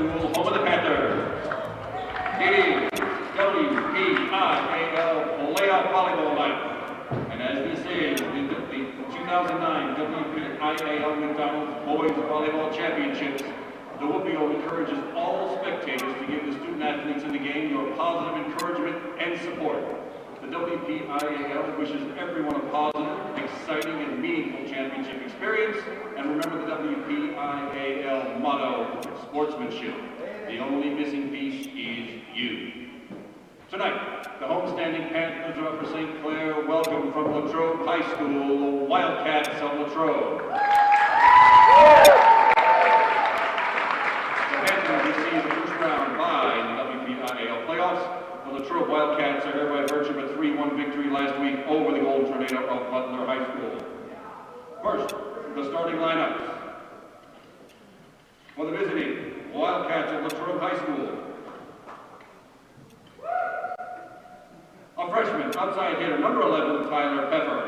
School, home of the Panthers. It is WPIAL Playoff Volleyball Night. And as this is the 2009 WPIAL McDonald's Boys Volleyball Championships, the WPIAL encourages all spectators to give the student athletes in the game your positive encouragement and support. The WPIAL wishes everyone a positive, exciting, and meaningful championship experience. And remember the WPIAL motto, sportsmanship. The only missing piece is you. Tonight, the homestanding Panthers of Upper St. Clair welcome from Latrobe High School, the Wildcats of Latrobe. The Panthers received the first round bye in the WPIAL playoffs. The Latrobe Wildcats are here by virtue of a 3-1 victory last week over the Golden Tornado of Butler High School. First, the starting lineups. For the visiting Wildcats of Latrobe High School. A freshman outside hitter, number 11, Tyler Pfeffer.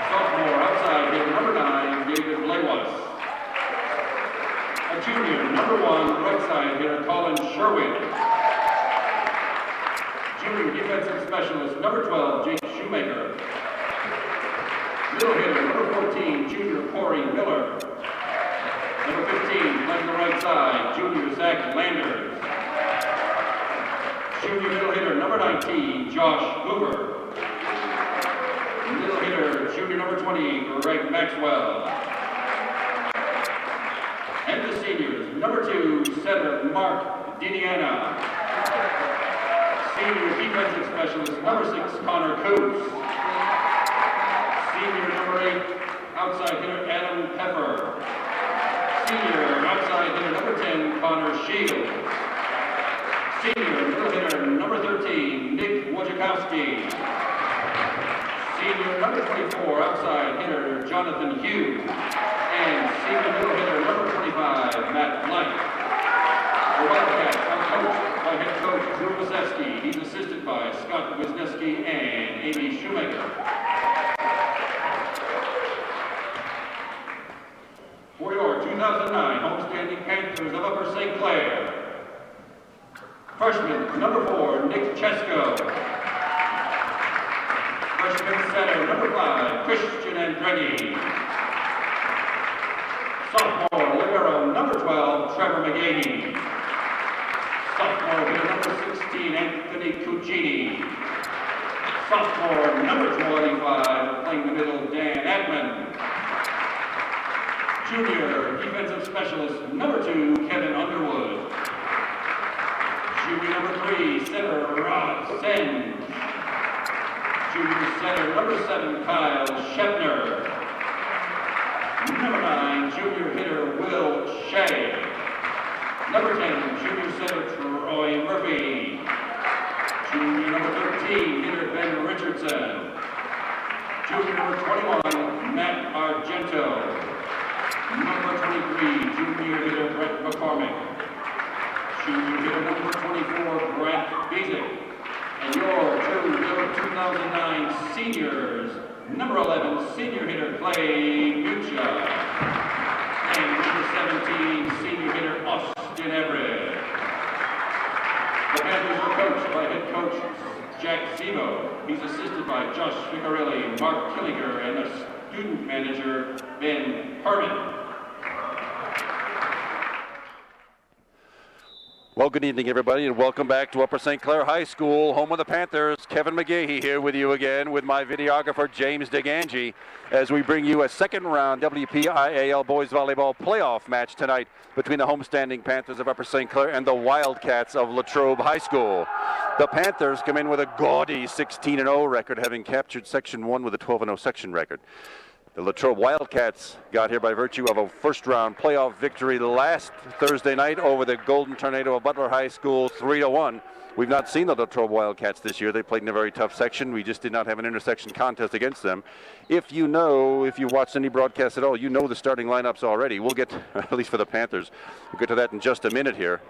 Sophomore outside hitter, number 9, David Blewas. A junior, number 1, right side hitter, Colin Sherwin. Junior defensive specialist, number 12, Jake Shoemaker. Middle hitter, number 14, junior Corey Miller. Number 15, playing the right side, junior Zach Landers. Junior middle hitter, number 19, Josh Hoover. Middle hitter, junior number 20, Greg Maxwell. And the seniors, number 2, center Mark Didiana. Senior defensive specialist, number 6, Connor Coops. Senior number 8, outside hitter Adam Pepper. Senior outside hitter number 10, Connor Shields. Senior middle hitter number 13, Nick Wojciechowski. Senior number 24, outside hitter Jonathan Hughes. And senior middle hitter number 25, Matt Blythe. The Wildcats are coached by head coach Drew Waseski. He's assisted by Scott Wisniewski and Amy Shoemaker. For your 2009 homestanding Panthers of Upper St. Clair, freshman number 4, Nick Chesko. Freshman center number 5, Christian Andreghi. Sophomore libero number 12, Trevor McGahey. Sophomore hitter number 16, Anthony Cucini. Sophomore number 25, playing the middle, Dan Adman. Junior defensive specialist number 2, Kevin Underwood. Junior number 3, center Rod Sen. Junior center number 7, Kyle Shepner. Number 9, junior hitter Will Shea. Number 10, junior center Troy Murphy. Junior number 13, hitter Ben Richardson. Junior number 21, Matt Argento. Number 23, junior hitter Brett McCormick. Junior hitter number 24, Grant Bezick. And your 2009 seniors, number 11, senior hitter Clay Mucha. And number 17, senior hitter Austin Everett. The Panthers are coached by head coach Jack Zemo. He's assisted by Josh Ficarelli, Mark Killinger, and the student manager Ben Herman. Well, good evening, everybody, and welcome back to Upper St. Clair High School, home of the Panthers. Kevin McGahey here with you again with my videographer, James DeGangi, as we bring you a second-round WPIAL Boys Volleyball playoff match tonight between the homestanding Panthers of Upper St. Clair and the Wildcats of Latrobe High School. The Panthers come in with a gaudy 16-0 record, having captured Section 1 with a 12-0 section record. The Latrobe Wildcats got here by virtue of a first-round playoff victory last Thursday night over the Golden Tornado of Butler High School, 3-1. We've not seen the Latrobe Wildcats this year. They played in a very tough section. We just did not have an intersection contest against them. If you watched any broadcast at all, you know the starting lineups already. We'll get, at least for the Panthers, we'll get to that in just a minute here.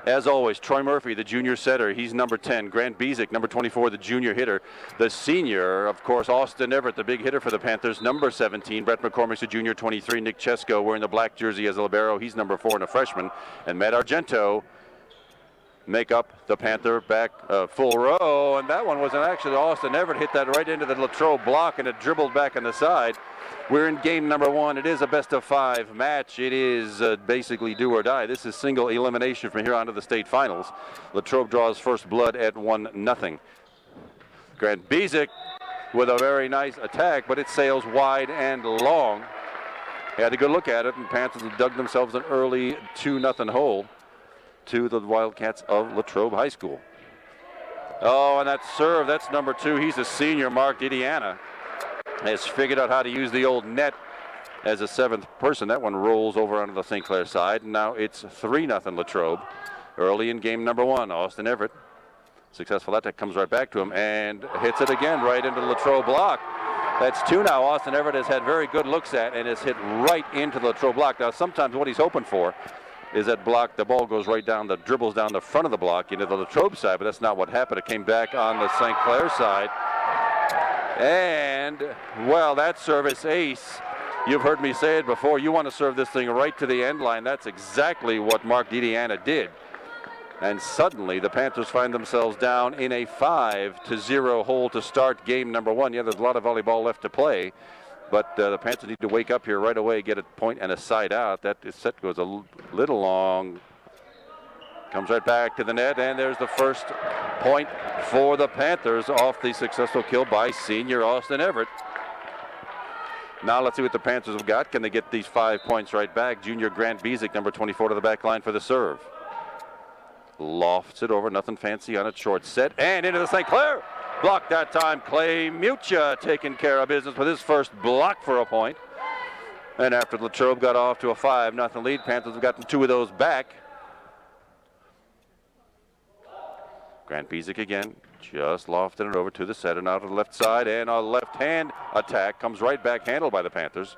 As always, Troy Murphy, the junior setter, he's number 10. Grant Bezick, number 24, the junior hitter. The senior, of course, Austin Everett, the big hitter for the Panthers, number 17. Brett McCormick's a junior, 23. Nick Chesko wearing the black jersey as a libero. He's number 4 and a freshman. And Matt Argento make up the Panther back full row. And that one wasn't actually Austin Everett. Hit that right into the Latrobe block, and it dribbled back on the side. We're in game number 1. It is a best-of-5 match. It is basically do or die. This is single elimination from here on to the state finals. Latrobe draws first blood at 1-0. Grant Bezick with a very nice attack, but it sails wide and long. Had a good look at it, and Panthers dug themselves an early 2-0 hole to the Wildcats of Latrobe High School. Oh, and that serve, that's number 2. He's a senior, Mark Didiana. Has figured out how to use the old net as a 7th person. That one rolls over onto the St. Clair side. And now it's 3-0 Latrobe. Early in game number 1, Austin Everett. Successful attack, comes right back to him and hits it again right into the Latrobe block. That's 2 now. Austin Everett has had very good looks at and has hit right into the Latrobe block. Now sometimes what he's hoping for is that block, the ball goes right down, dribbles down the front of the block into the Latrobe side, but that's not what happened. It came back on the St. Clair side. And, well, that service ace, you've heard me say it before, you want to serve this thing right to the end line. That's exactly what Mark Didiana did. And suddenly the Panthers find themselves down in a 5-0 hole to start game number 1. Yeah, there's a lot of volleyball left to play, but the Panthers need to wake up here right away, get a point and a side out. That set goes a little long. Comes right back to the net, and there's the first point for the Panthers off the successful kill by senior Austin Everett. Now let's see what the Panthers have got. Can they get these 5 points right back? Junior Grant Bezick, number 24, to the back line for the serve. Lofts it over, nothing fancy on it, short set, and into the St. Clair. Blocked that time. Clay Mucha taking care of business with his first block for a point. And after Latrobe got off to a 5-0 lead, Panthers have gotten 2 of those back. Grant Bezick again, just lofted it over to the setter, now to the left side, and a left-hand attack comes right back, handled by the Panthers.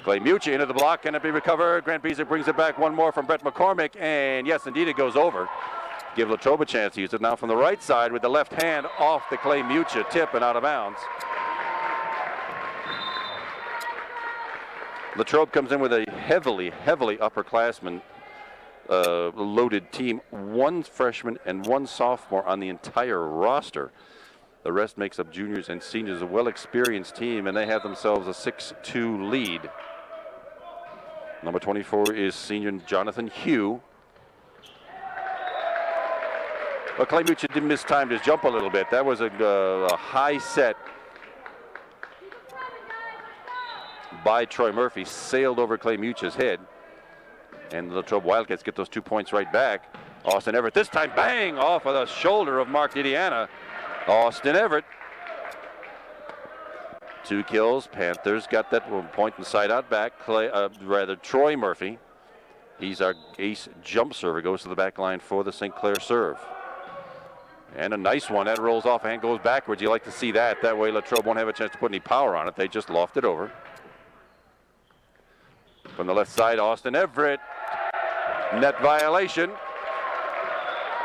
Clay Mucha into the block, can it be recovered? Grant Bezick brings it back, one more from Brett McCormick, and yes, indeed, it goes over. Give Latrobe a chance to use it now from the right side with the left hand off the Clay Mucha tip and out of bounds. Latrobe comes in with a heavily upperclassman loaded team. 1 freshman and 1 sophomore on the entire roster. The rest makes up juniors and seniors, a well-experienced team, and they have themselves a 6-2 lead. Number 24 is senior Jonathan Hugh. Well, Clay Mucha did mistime his jump a little bit. That was a high set by Troy Murphy, sailed over Clay Mucha's head. And the Latrobe Wildcats get those 2 points right back. Austin Everett, this time, bang, off of the shoulder of Mark Didiana. Austin Everett. 2 kills. Panthers got that 1 point inside out back. Troy Murphy. He's our ace jump server. Goes to the back line for the St. Clair serve. And a nice one. That rolls off and goes backwards. You like to see that. That way Latrobe won't have a chance to put any power on it. They just loft it over. From the left side, Austin Everett. Net violation.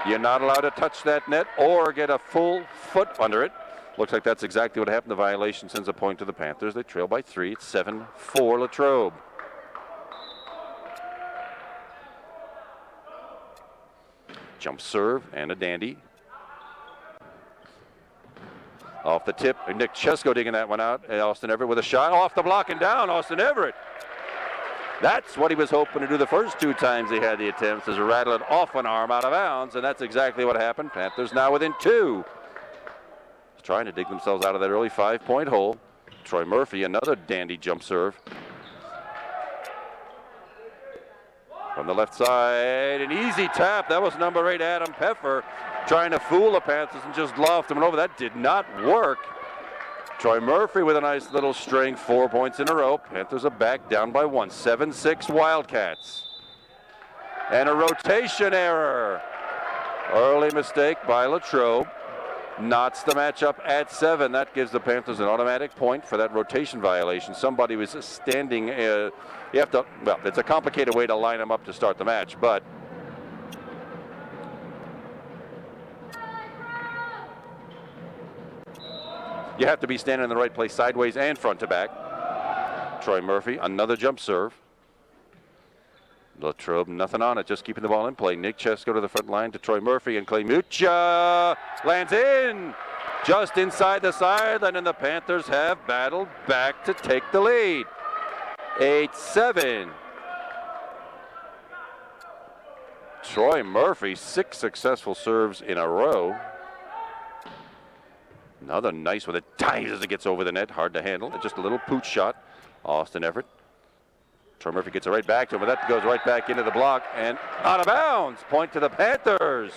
You're not allowed to touch that net or get a full foot under it. Looks like that's exactly what happened. The violation sends a point to the Panthers. They trail by 3. It's 7-4 Latrobe. Jump serve and a dandy. Off the tip, Nick Chesko digging that one out. And Austin Everett with a shot off the block and down. Austin Everett. That's what he was hoping to do the first 2 times he had the attempts, is rattle it off an arm out of bounds, and that's exactly what happened. Panthers now within 2. Trying to dig themselves out of that early 5-point hole. Troy Murphy, another dandy jump serve. From the left side, an easy tap. That was number 8, Adam Peffer, trying to fool the Panthers and just lofted them over. That did not work. Troy Murphy with a nice little string, 4 points in a row. Panthers are back down by 1, 7-6 Wildcats. And a rotation error. Early mistake by Latrobe. Knots the matchup at 7. That gives the Panthers an automatic point for that rotation violation. Somebody was standing, you have to, well, it's a complicated way to line them up to start the match, but You have to be standing in the right place sideways and front to back. Troy Murphy, another jump serve. Latrobe, nothing on it, just keeping the ball in play. Nick Chesko to the front line to Troy Murphy, and Clay Mucha lands in just inside the sideline, and the Panthers have battled back to take the lead. 8-7. Troy Murphy, 6 successful serves in a row. Another nice one that dives as it gets over the net, hard to handle. Just a little pooch shot. Austin Everett. Troy Murphy gets it right back to him, but that goes right back into the block and out of bounds. Point to the Panthers.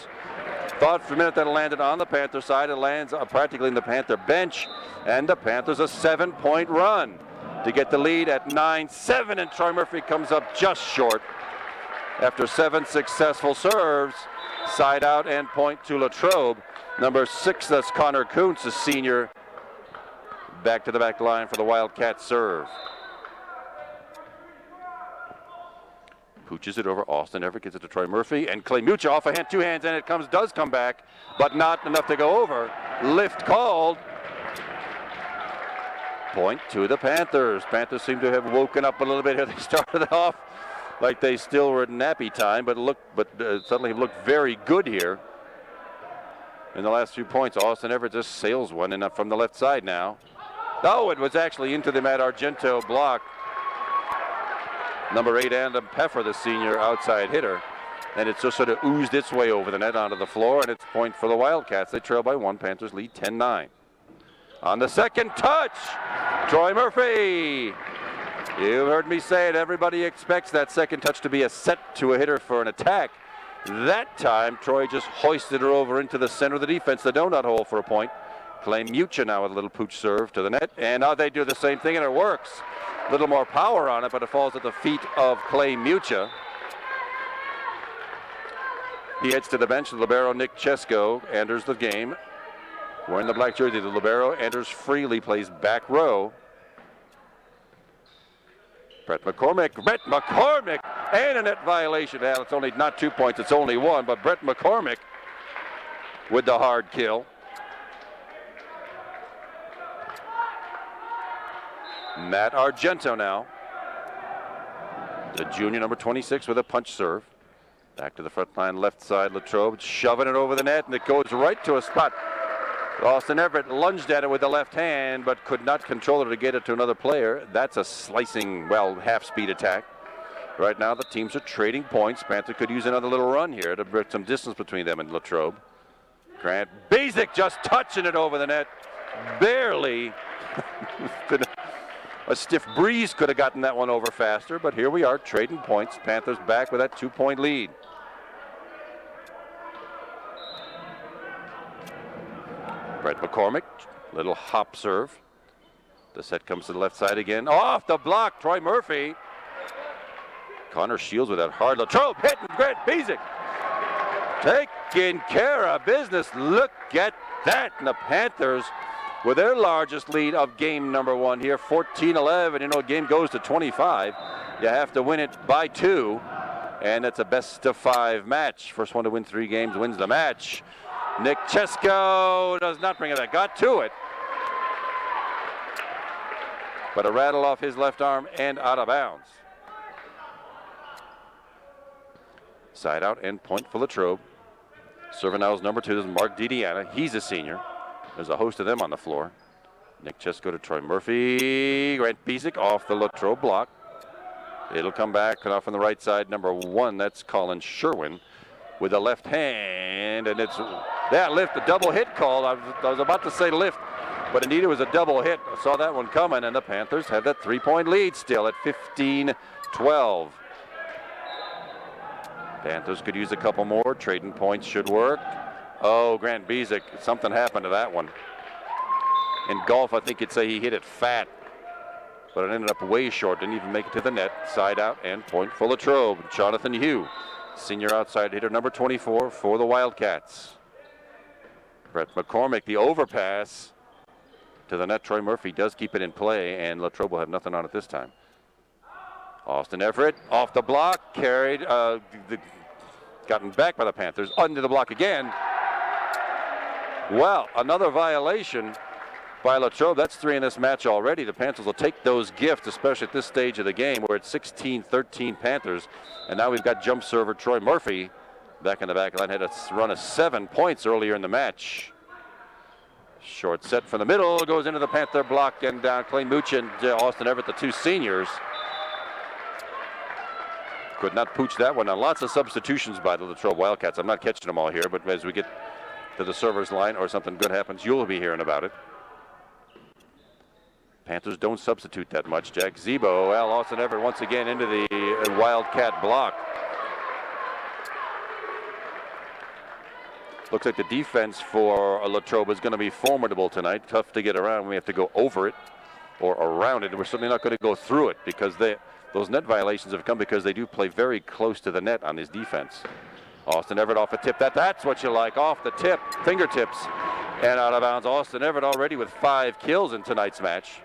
Thought for a minute that it landed on the Panther side. It lands practically in the Panther bench, and the Panthers a 7-point run to get the lead at 9-7, and Troy Murphy comes up just short after 7 successful serves. Side out and point to Latrobe. Number 6, that's Connor Kuntz, a senior. Back to the back line for the Wildcat serve. Pooches it over. Austin Everett gets it to Troy Murphy, and Clay Mucha off a hand, 2 hands, and it does come back, but not enough to go over. Lift called. Point to the Panthers. Panthers seem to have woken up a little bit here. They started off like they still were at nappy time, but suddenly looked very good here. In the last few points, Austin Everett just sails one, and up from the left side now. Oh, it was actually into the Matt Argento block. Number 8, Adam Peffer, the senior outside hitter. And it's just sort of oozed its way over the net onto the floor, and it's point for the Wildcats. They trail by 1. Panthers lead 10-9. On the second touch, Troy Murphy. You've heard me say it. Everybody expects that second touch to be a set to a hitter for an attack. That time, Troy just hoisted her over into the center of the defense, the donut hole for a point. Clay Mucha now with a little pooch serve to the net, and now they do the same thing, and it works. A little more power on it, but it falls at the feet of Clay Mucha. He heads to the bench. The libero, Nick Chesko, enters the game. Wearing the black jersey, the libero enters freely, plays back row. Brett McCormick, and a net violation. Well, it's only not 2 points, it's only 1, but Brett McCormick with the hard kill. Matt Argento now. The junior, number 26, with a punch serve. Back to the front line, left side, Latrobe shoving it over the net, and it goes right to a spot. Austin Everett lunged at it with the left hand, but could not control it to get it to another player. That's a slicing, half-speed attack. Right now, the teams are trading points. Panther could use another little run here to bring some distance between them and Latrobe. Grant Basic just touching it over the net. Barely. A stiff breeze could have gotten that one over faster, but here we are trading points. Panthers back with that 2-point lead. Brett McCormick, little hop serve. The set comes to the left side again. Off the block, Troy Murphy. Connor Shields with that hard Latrobe hitting Grant Basic. Taking care of business. Look at that. And the Panthers with their largest lead of game number 1 here, 14-11. You know, a game goes to 25. You have to win it by 2. And it's a best-of-5 match. First one to win 3 games wins the match. Nick Chesko does not bring it back. Got to it. But a rattle off his left arm and out of bounds. Side out and point for Latrobe. Serving now is number 2. This is Mark DiDiana. He's a senior. There's a host of them on the floor. Nick Chesko to Troy Murphy. Grant Basic off the Latrobe block. It'll come back and off on the right side. Number 1, that's Colin Sherwin with the left hand. And it's that lift, a double hit call. I was about to say lift, but indeed it was a double hit. I saw that one coming, and the Panthers have that 3-point lead still at 15-12. Panthers could use a couple more. Trading points should work. Oh, Grant Basic, something happened to that one. In golf, I think you'd say he hit it fat, but it ended up way short. Didn't even make it to the net. Side out and point for Latrobe. Jonathan Hugh, senior outside hitter, number 24 for the Wildcats. Brett McCormick, the overpass to the net. Troy Murphy does keep it in play, and Latrobe will have nothing on it this time. Austin Everett off the block, carried, gotten back by the Panthers, under the block again. Well, another violation. by Latrobe. That's 3 in this match already. The Panthers will take those gifts, especially at this stage of the game. We're at 16-13 Panthers. And now we've got jump server Troy Murphy back in the back line. Had a run of 7 points earlier in the match. Short set from the middle, goes into the Panther block, and down. Clay Mooch and Austin Everett, the 2 seniors. Could not pooch that one. Now lots of substitutions by the Latrobe Wildcats. I'm not catching them all here, but as we get to the server's line or something good happens, you'll be hearing about it. Panthers don't substitute that much. Jack Zebo, well, Austin Everett once again into the Wildcat block. Looks like the defense for Latrobe is going to be formidable tonight. Tough to get around. We have to go over it or around it. We're certainly not going to go through it because those net violations have come because they do play very close to the net on his defense. Austin Everett off a tip. That's what you like. Off the tip, fingertips, and out of bounds. Austin Everett already with 5 kills in tonight's match.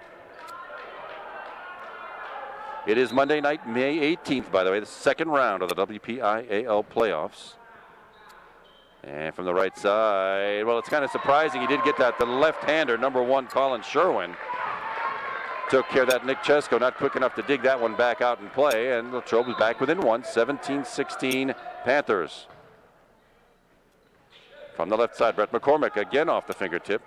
It is Monday night, May 18th, by the way, the second round of the WPIAL playoffs. And from the right side, well, it's kind of surprising he did get that. The left-hander, number 1, Colin Sherwin, took care of that. Nick Chesko not quick enough to dig that one back out and play. And Latrobe is back within 1, 17-16 Panthers. From the left side, Brett McCormick again off the fingertip.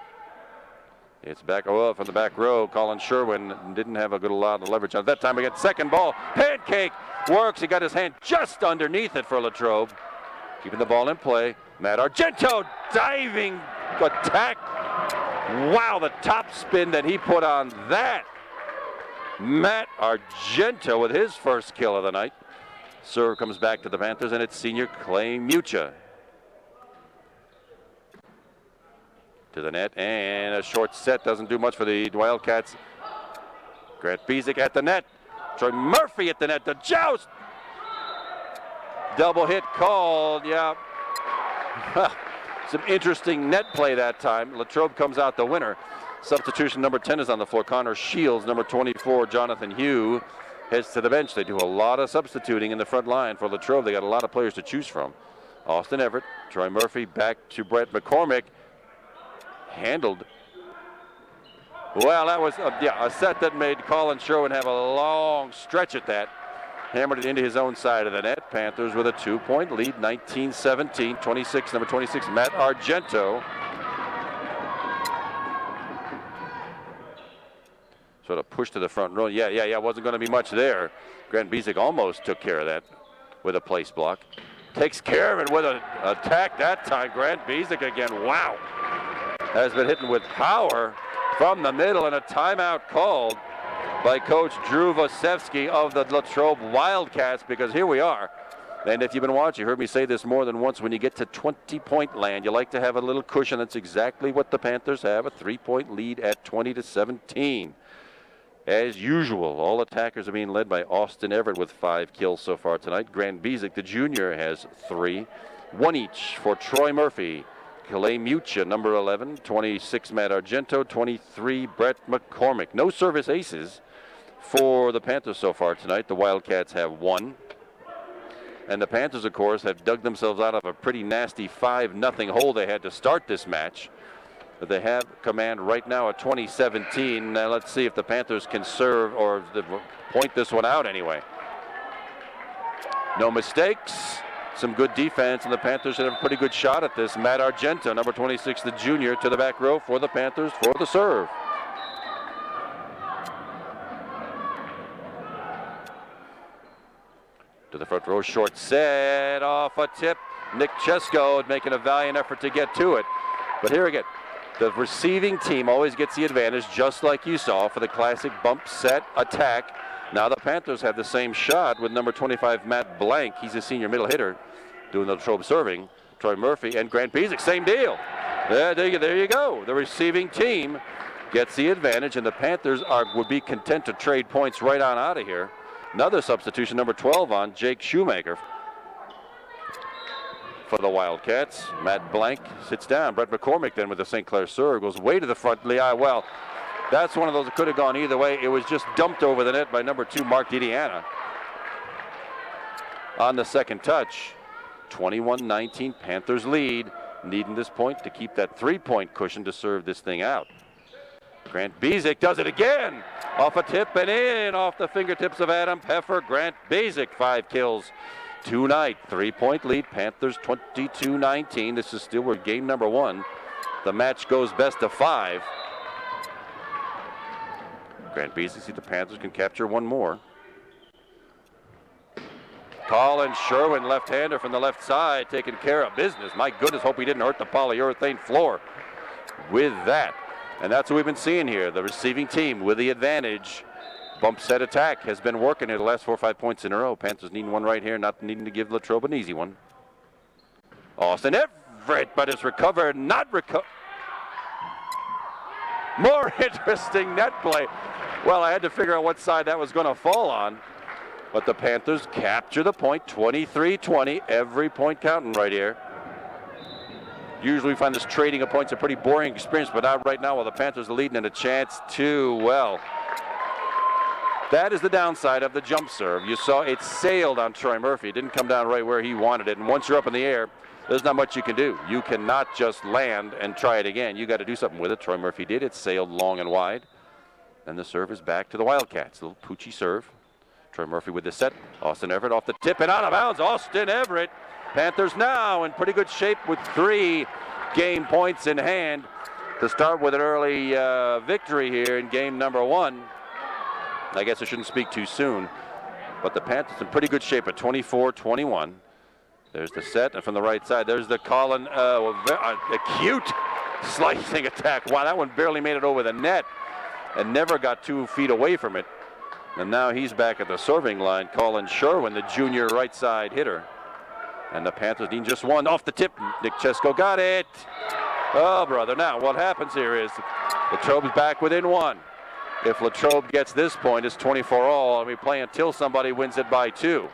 It's back from the back row. Colin Sherwin didn't have a good lot of leverage on it. That time again, second ball. Pancake works. He got his hand just underneath it for Latrobe. Keeping the ball in play. Matt Argento diving attack. Wow, the top spin that he put on that. Matt Argento with his first kill of the night. Serve comes back to the Panthers, and it's senior Clay Mucha. To the net, and a short set doesn't do much for the Wildcats. Grant Bezic at the net. Troy Murphy at the net. The joust. Double hit called. Yeah. Some interesting net play that time. Latrobe comes out the winner. Substitution number 10 is on the floor. Connor Shields. Number 24, Jonathan Hugh, heads to the bench. They do a lot of substituting in the front line for Latrobe. They got a lot of players to choose from. Austin Everett, Troy Murphy, back to Brett McCormick. Handled. Well, that was a set that made Colin Sherwin have a long stretch at that. Hammered it into his own side of the net. Panthers with a 2-point lead, 19-17. 26, number 26, Matt Argento. Sort of pushed to the front row. Yeah. Wasn't going to be much there. Grant Bezic almost took care of that with a place block. Takes care of it with an attack that time. Grant Bezic again. Wow. Has been hitting with power from the middle, and a timeout called by Coach Drew Vasevsky of the Latrobe Wildcats, because here we are. And if you've been watching, you heard me say this more than once, when you get to 20-point land, you like to have a little cushion. That's exactly what the Panthers have, a 3-point lead at 20-17. As usual, all attackers are being led by Austin Everett with 5 kills so far tonight. Grant Bezic, the junior, has 3. 1 each for Troy Murphy. Clay Mucha, number 11, 26, Matt Argento, 23, Brett McCormick. No service aces for the Panthers so far tonight. The Wildcats have 1. And the Panthers, of course, have dug themselves out of a pretty nasty 5-0 hole they had to start this match. But they have command right now at 20-17. Now let's see if the Panthers can serve or point this one out anyway. No mistakes. Some good defense, and the Panthers should have a pretty good shot at this. Matt Argento, number 26, the junior, to the back row for the Panthers for the serve. To the front row, short set, off a tip. Nick Chesko making a valiant effort to get to it. But here again, the receiving team always gets the advantage, just like you saw for the classic bump set attack. Now the Panthers have the same shot with number 25, Matt Blank. He's a senior middle hitter doing the Latrobe serving. Troy Murphy and Grant Bezic, same deal. There you go. The receiving team gets the advantage, and the Panthers would be content to trade points right on out of here. Another substitution, number 12 on, Jake Shoemaker for the Wildcats. Matt Blank sits down. Brett McCormick then with the St. Clair serve goes way to the front. Well, that's one of those that could have gone either way. It was just dumped over the net by number 2, Mark Didiana. On the second touch, 21-19, Panthers lead. Needing this point to keep that 3-point cushion to serve this thing out. Grant Bezick does it again. Off a tip and in off the fingertips of Adam Peffer. Grant Bezick, 5 kills tonight. 3-point lead, Panthers 22-19. This is still game number 1. The match goes best of 5. Grant Bezick, see the Panthers can capture one more. Colin Sherwin, left-hander from the left side, taking care of business. My goodness, hope he didn't hurt the polyurethane floor with that. And that's what we've been seeing here. The receiving team with the advantage. Bump set attack has been working here the last 4 or 5 points in a row. Panthers needing one right here, not needing to give Latrobe an easy one. Austin Everett, but it's recovered, not recovered. More interesting net play. Well, I had to figure out what side that was going to fall on. But the Panthers capture the point, 23-20. Every point counting right here. Usually we find this trading of points a pretty boring experience, but not right now while the Panthers are leading and a chance to, well, that is the downside of the jump serve. You saw it sailed on Troy Murphy. It didn't come down right where he wanted it. And once you're up in the air, there's not much you can do. You cannot just land and try it again. You got to do something with it. Troy Murphy did. It sailed long and wide. And the serve is back to the Wildcats. A little poochy serve. Troy Murphy with the set. Austin Everett off the tip and out of bounds. Austin Everett. Panthers now in pretty good shape with 3 game points in hand to start with an early victory here in game number 1. I guess I shouldn't speak too soon, but the Panthers in pretty good shape at 24-21. There's the set, and from the right side, there's the Colin acute slicing attack. Wow, that one barely made it over the net and never got 2 feet away from it. And now he's back at the serving line, Colin Sherwin, the junior right side hitter. And the Panthers need just one off the tip. Nick Chesko got it. Oh, brother. Now, what happens here is Latrobe's back within 1. If Latrobe gets this point, it's 24-all, and we play until somebody wins it by 2.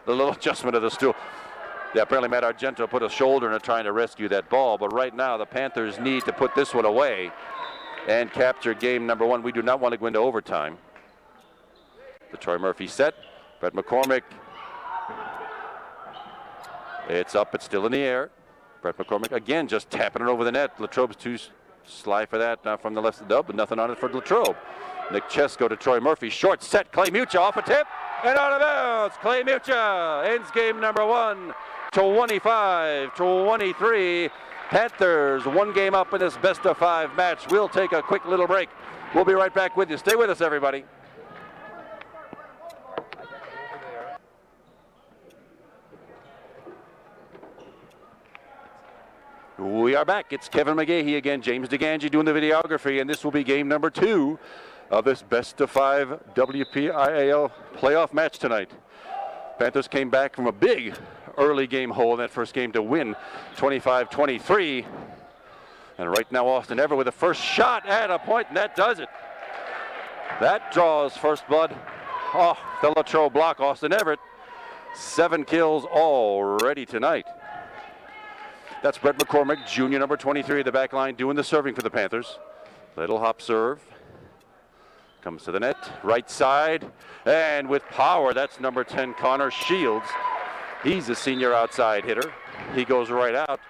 The little adjustment of the stool. Yeah, apparently Matt Argento put a shoulder in it trying to rescue that ball, but right now the Panthers need to put this one away and capture game number 1. We do not want to go into overtime. The Troy Murphy set. Brett McCormick. It's up. It's still in the air. Brett McCormick again just tapping it over the net. Latrobe's too sly for that from the left of the dub, but nothing on it for Latrobe. Nick Chesko to Troy Murphy. Short set. Clay Mucha off a tip and out of bounds. Clay Mucha ends game number 1. 25-23. Panthers 1 game up in this best of 5 match. We'll take a quick little break. We'll be right back with you. Stay with us, everybody. We are back. It's Kevin McGahey again. James DeGangi doing the videography, and this will be game number 2 of this best of 5 WPIAL playoff match tonight. Panthers came back from a big early game hole in that first game to win 25-23. And right now Austin Everett with the first shot at a point, and that does it. That draws first blood off the Latrobe block. Austin Everett, 7 kills already tonight. That's Brett McCormick, junior number 23 at the back line, doing the serving for the Panthers. Little hop serve. Comes to the net, right side, and with power, that's number 10, Connor Shields. He's a senior outside hitter. He goes right out.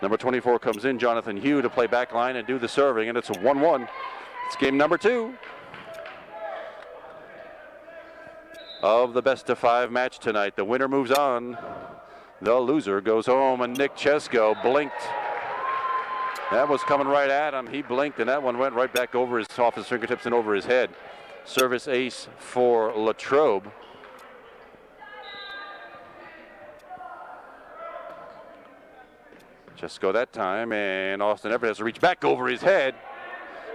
Number 24 comes in, Jonathan Hugh, to play back line and do the serving, and it's a 1-1. It's game number 2 of the best of 5 match tonight. The winner moves on. The loser goes home, and Nick Chesko blinked. That was coming right at him. He blinked, and that one went right back over off his fingertips and over his head. Service ace for Latrobe. Chesko that time, and Austin Everett has to reach back over his head.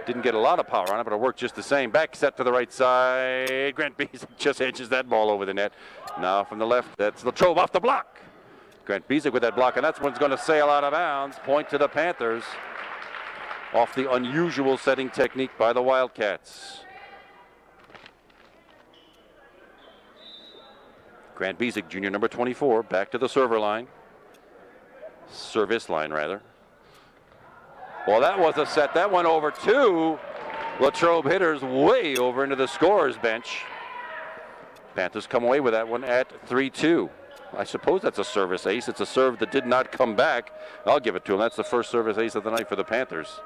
Didn't get a lot of power on it, but it worked just the same. Back set to the right side. Grant Bezick just edges that ball over the net. Now from the left, that's Latrobe off the block. Grant Bezick with that block, and that's one's going to sail out of bounds. Point to the Panthers off the unusual setting technique by the Wildcats. Grant Bezick, junior number 24, back to the server line. Service line, rather. Well, that was a set. That went over 2 Latrobe hitters way over into the scorer's bench. Panthers come away with that one at 3-2. I suppose that's a service ace. It's a serve that did not come back. I'll give it to him. That's the first service ace of the night for the Panthers.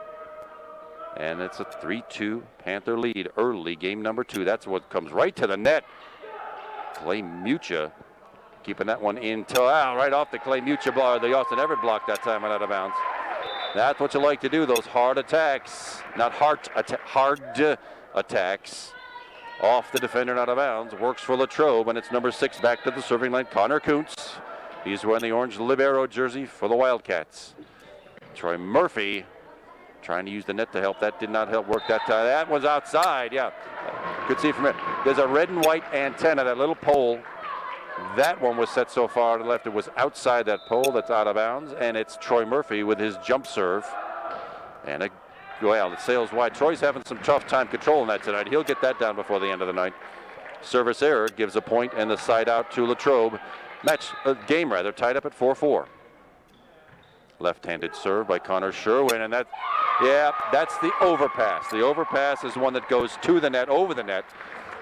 And it's a 3-2 Panther lead early, game number 2. That's what comes right to the net. Clay Mucha keeping that one in right off the Clay Mucha block. The Austin Everett block that time went out of bounds. That's what you like to do, those hard attacks. Not hard attacks. Off the defender and out of bounds. Works for Latrobe, and it's number 6 back to the serving line, Connor Kuntz. He's wearing the orange libero jersey for the Wildcats. Troy Murphy trying to use the net to help. That did not help work that time. That was outside, yeah. Could see from it. There's a red and white antenna, that little pole. That one was set so far to the left, it was outside that pole. That's out of bounds, and it's Troy Murphy with his jump serve. And it sails wide. Troy's having some tough time controlling that tonight. He'll get that down before the end of the night. Service error gives a point and the side out to Latrobe. Game tied up at 4-4. Left-handed serve by Connor Sherwin, and that's the overpass. The overpass is one that goes to the net, over the net,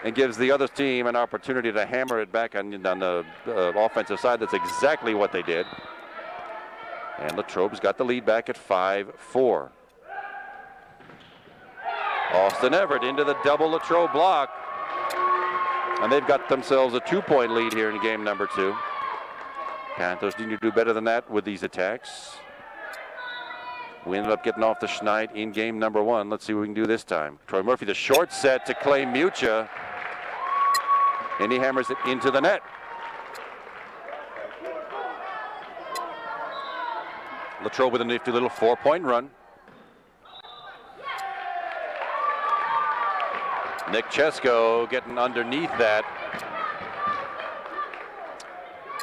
and gives the other team an opportunity to hammer it back on the offensive side. That's exactly what they did. And Latrobe's got the lead back at 5-4. Austin Everett into the double Latrobe block. And they've got themselves a 2-point lead here in game number 2. Panthers need to do better than that with these attacks. We ended up getting off the schneid in game number 1. Let's see what we can do this time. Troy Murphy, the short set to Clay Mucha. And he hammers it into the net. Latrobe with a nifty little 4-point run. Nick Chesko getting underneath that.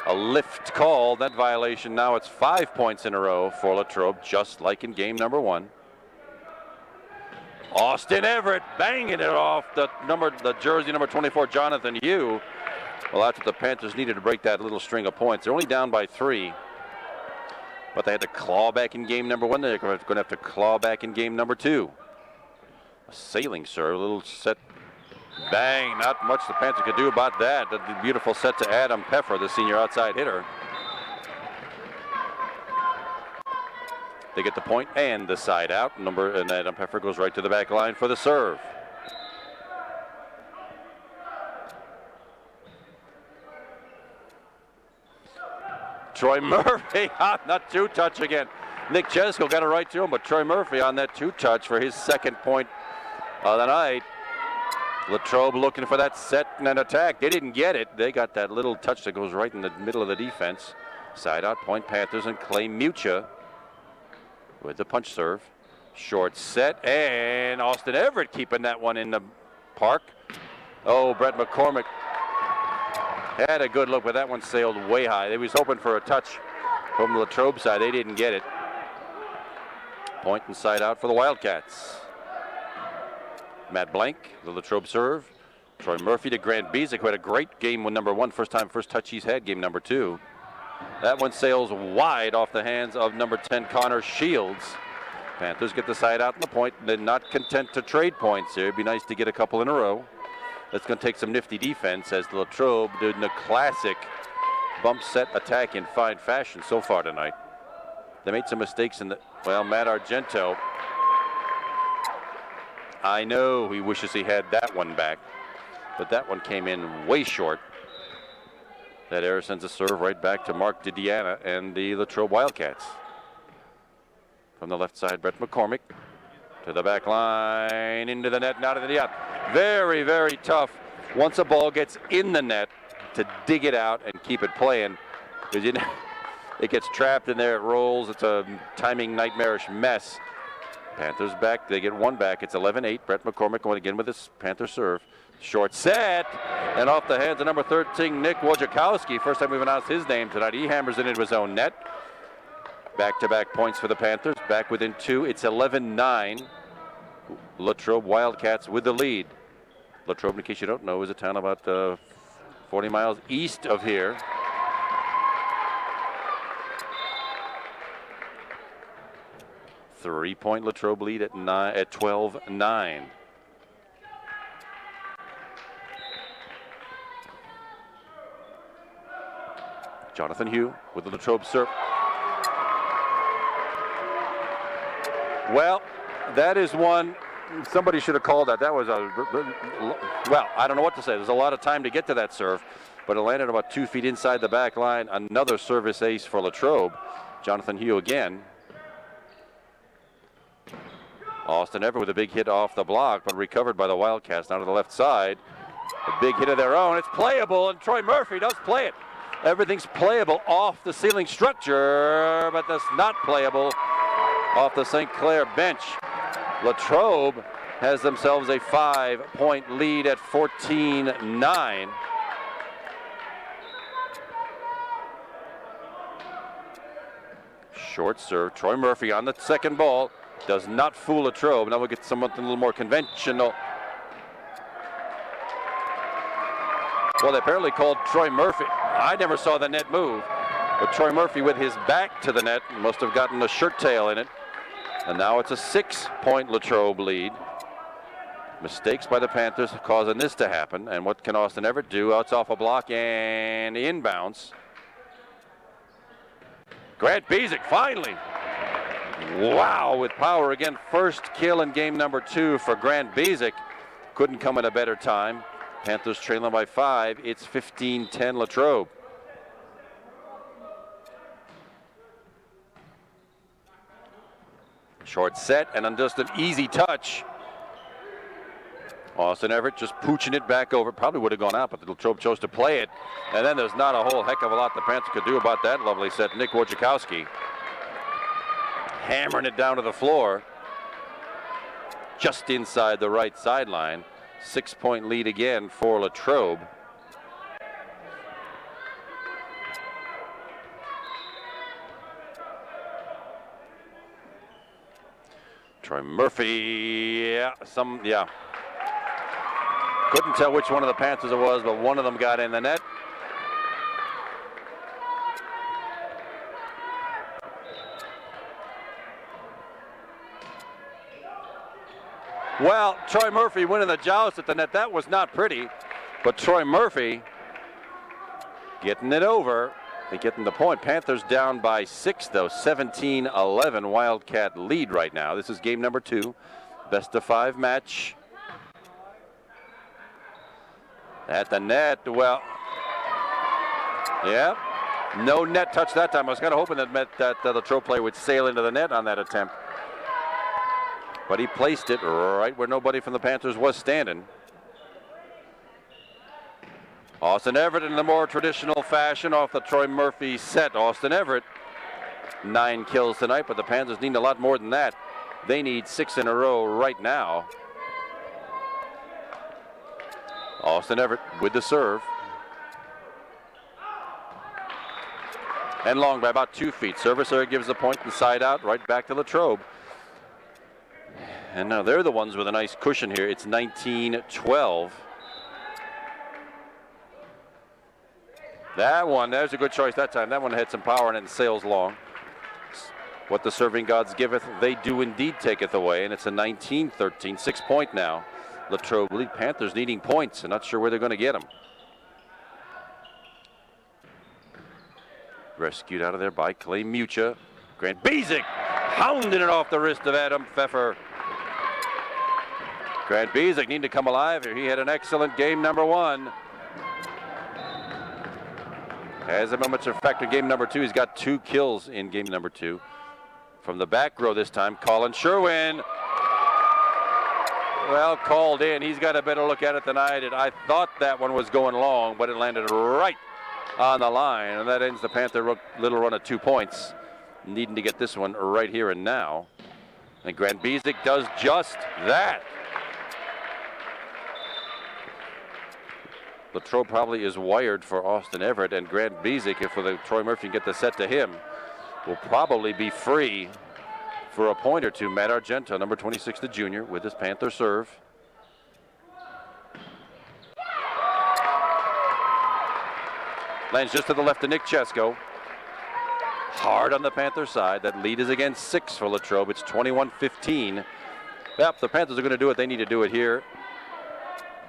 A lift call, that violation. Now it's 5 points in a row for Latrobe, just like in game number 1. Austin Everett banging it off the jersey number 24, Jonathan Hugh. Well, that's what the Panthers needed to break that little string of points. They're only down by 3, but they had to claw back in game number 1. They're going to have to claw back in game number 2. A sailing serve, a little set. Bang, not much the Panthers could do about that. The beautiful set to Adam Peffer, the senior outside hitter. They get the point and the side out. And Adam Peffer goes right to the back line for the serve. Troy Murphy, not 2-touch again. Nick Chesko got it right to him, but Troy Murphy on that 2-touch for his second point of the night. Latrobe looking for that set and an attack. They didn't get it. They got that little touch that goes right in the middle of the defense. Side out point Panthers and Clay Mucha with the punch serve. Short set, and Austin Everett keeping that one in the park. Oh, Brett McCormick had a good look, but that one sailed way high. They was hoping for a touch from the Latrobe side. They didn't get it. Point and side out for the Wildcats. Matt Blank, the Latrobe serve. Troy Murphy to Grant Bezick, who had a great game with number 1. First touch he's had, game number 2. That one sails wide off the hands of number 10, Connor Shields. Panthers get the side out in the point. They're not content to trade points here. It'd be nice to get a couple in a row. That's going to take some nifty defense as the Latrobe did the classic bump set attack in fine fashion so far tonight. They made some mistakes in Matt Argento. I know he wishes he had that one back, but that one came in way short. That error sends a serve right back to Mark DiDiana and the Latrobe Wildcats. From the left side, Brett McCormick to the back line, into the net, and out of the net. Very, very tough once a ball gets in the net to dig it out and keep it playing. Because it gets trapped in there, it rolls. It's a timing nightmarish mess. Panthers back, they get one back. It's 11-8. Brett McCormick going again with his Panther serve. Short set, and off the hands of number 13, Nick Wojciechowski. First time we've announced his name tonight. He hammers it into his own net. Back-to-back points for the Panthers. Back within 2. It's 11-9. Latrobe Wildcats with the lead. Latrobe, in case you don't know, is a town about 40 miles east of here. Three-point Latrobe lead at 12-9. Jonathan Hugh with the Latrobe serve. Well, that is one. Somebody should have called that. That was well, I don't know what to say. There's a lot of time to get to that serve, but it landed about 2 feet inside the back line. Another service ace for Latrobe. Jonathan Hugh again. Austin Everett with a big hit off the block, but recovered by the Wildcats now to the left side. A big hit of their own. It's playable, and Troy Murphy does play it. Everything's playable off the ceiling structure, but that's not playable off the St. Clair bench. Latrobe has themselves a 5-point lead at 14-9. Short serve. Troy Murphy on the second ball. Does not fool Latrobe. Now we'll get something a little more conventional. Well, they apparently called Troy Murphy. I never saw the net move. But Troy Murphy with his back to the net must have gotten a shirt tail in it. And now it's a 6-point Latrobe lead. Mistakes by the Panthers causing this to happen. And what can Austin Everett do? It's off a block and inbounds. Grant Bezic finally. Wow, with power again. First kill in game number 2 for Grant Bezic. Couldn't come at a better time. Panthers trailing by 5. It's 15-10 Latrobe. Short set and on just an easy touch. Austin Everett just pooching it back over. Probably would have gone out, but the Latrobe chose to play it. And then there's not a whole heck of a lot the Panthers could do about that lovely set. Nick Wojciechowski hammering it down to the floor. Just inside the right sideline. 6-point lead again for Latrobe. Troy Murphy, yeah. Couldn't tell which one of the Panthers it was, but one of them got in the net. Well, Troy Murphy winning the joust at the net. That was not pretty, but Troy Murphy getting it over. They getting the point. Panthers down by 6, though. 17-11 Wildcat lead right now. This is game number 2. Best of 5 match. At the net, well, yeah, no net touch that time. I was kind of hoping that the Latrobe player would sail into the net on that attempt. But he placed it right where nobody from the Panthers was standing. Austin Everett in the more traditional fashion off the Troy Murphy set. Austin Everett, 9 kills tonight, but the Panthers need a lot more than that. They need 6 in a row right now. Austin Everett with the serve. And long by about 2 feet. Servicer gives the point inside out, right back to Latrobe. And now they're the ones with a nice cushion here. It's 19-12. That one, there's a good choice that time. That one had some power and it sails long. What the serving gods giveth, they do indeed taketh away. And it's a 19-13, 6-point now. Latrobe lead. Panthers needing points and not sure where they're going to get them. Rescued out of there by Clay Mucha. Grant Bezic hounding it off the wrist of Adam Pfeffer. Grant Bezic needing to come alive here. He had an excellent game number 1. As a moment of fact in game number 2, he's got 2 kills in game number 2. From the back row this time, Colin Sherwin. Well, called in. He's got a better look at it than I did. I thought that one was going long, but it landed right on the line. And that ends the Panther little run of 2 points. Needing to get this one right here and now. And Grant Bezic does just that. Latrobe probably is wired for Austin Everett, and Grant Bezic, if the Troy Murphy can get the set to him, will probably be free for a point or two. Matt Argento, number 26, the junior, with his Panther serve. Lands just to the left of Nick Chesko. Hard on the Panther side. That lead is again 6 for Latrobe. It's 21-15. Yep, the Panthers are going to do it. They need to do it here.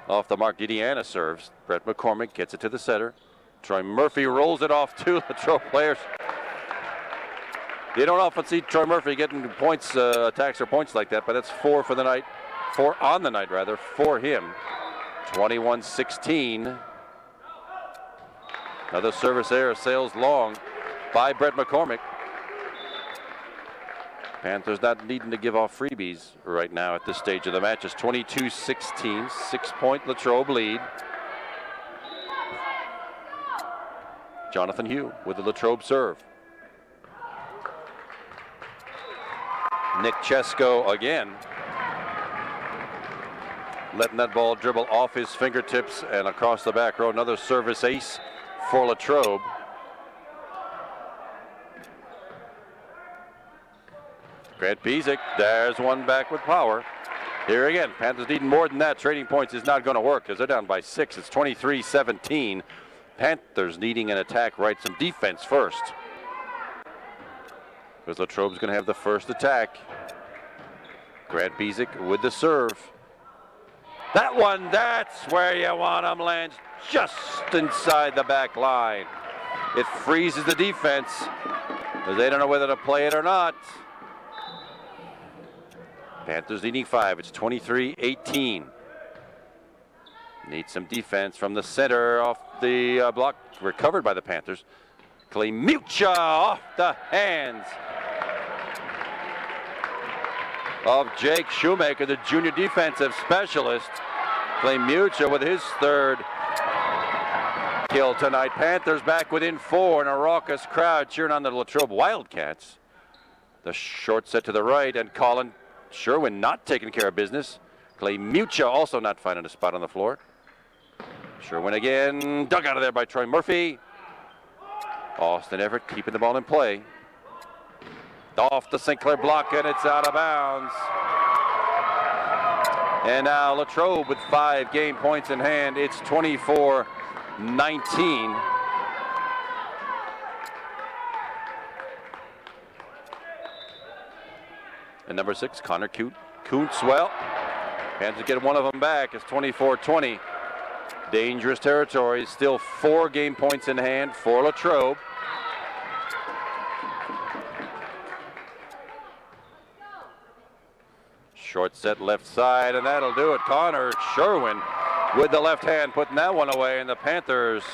Off the mark, Didiana serves. Brett McCormick gets it to the setter. Troy Murphy rolls it off to Latrobe players. You don't often see Troy Murphy getting points, attacks or points like that, but that's 4 for the night. 4 on the night, rather, for him. 21-16. Another service error, sails long by Brett McCormick. Panthers not needing to give off freebies right now at this stage of the match. It's 22-16, 6-point Latrobe lead. Jonathan Hugh with the Latrobe serve. Nick Chesko again, letting that ball dribble off his fingertips and across the back row. Another service ace for Latrobe. Grant Bezic, there's one back with power. Here again, Panthers needing more than that. Trading points is not going to work as they're down by 6. It's 23-17. Panthers needing an attack, right? Some defense first. Because Latrobe's going to have the first attack. Grant Bezic with the serve. That one, that's where you want him, lands just inside the back line. It freezes the defense because they don't know whether to play it or not. Panthers leading 5. It's 23-18. Need some defense from the center off the block. Recovered by the Panthers. Clay Mucha off the hands of Jake Shoemaker, the junior defensive specialist. Clay Mucha with his third kill tonight. Panthers back within 4 and a raucous crowd cheering on the Latrobe Wildcats. The short set to the right, and Colin Sherwin not taking care of business. Clay Mucha also not finding a spot on the floor. Sherwin again, dug out of there by Troy Murphy. Austin Everett keeping the ball in play. Off the St. Clair block, and it's out of bounds. And now Latrobe with 5 game points in hand. It's 24-19. And number 6, Connor Kuntzwell. Panthers get one of them back. It's 24-20. Dangerous territory. Still 4 game points in hand for Latrobe. Short set left side, and that'll do it. Connor Sherwin with the left hand, putting that one away, and the Panthers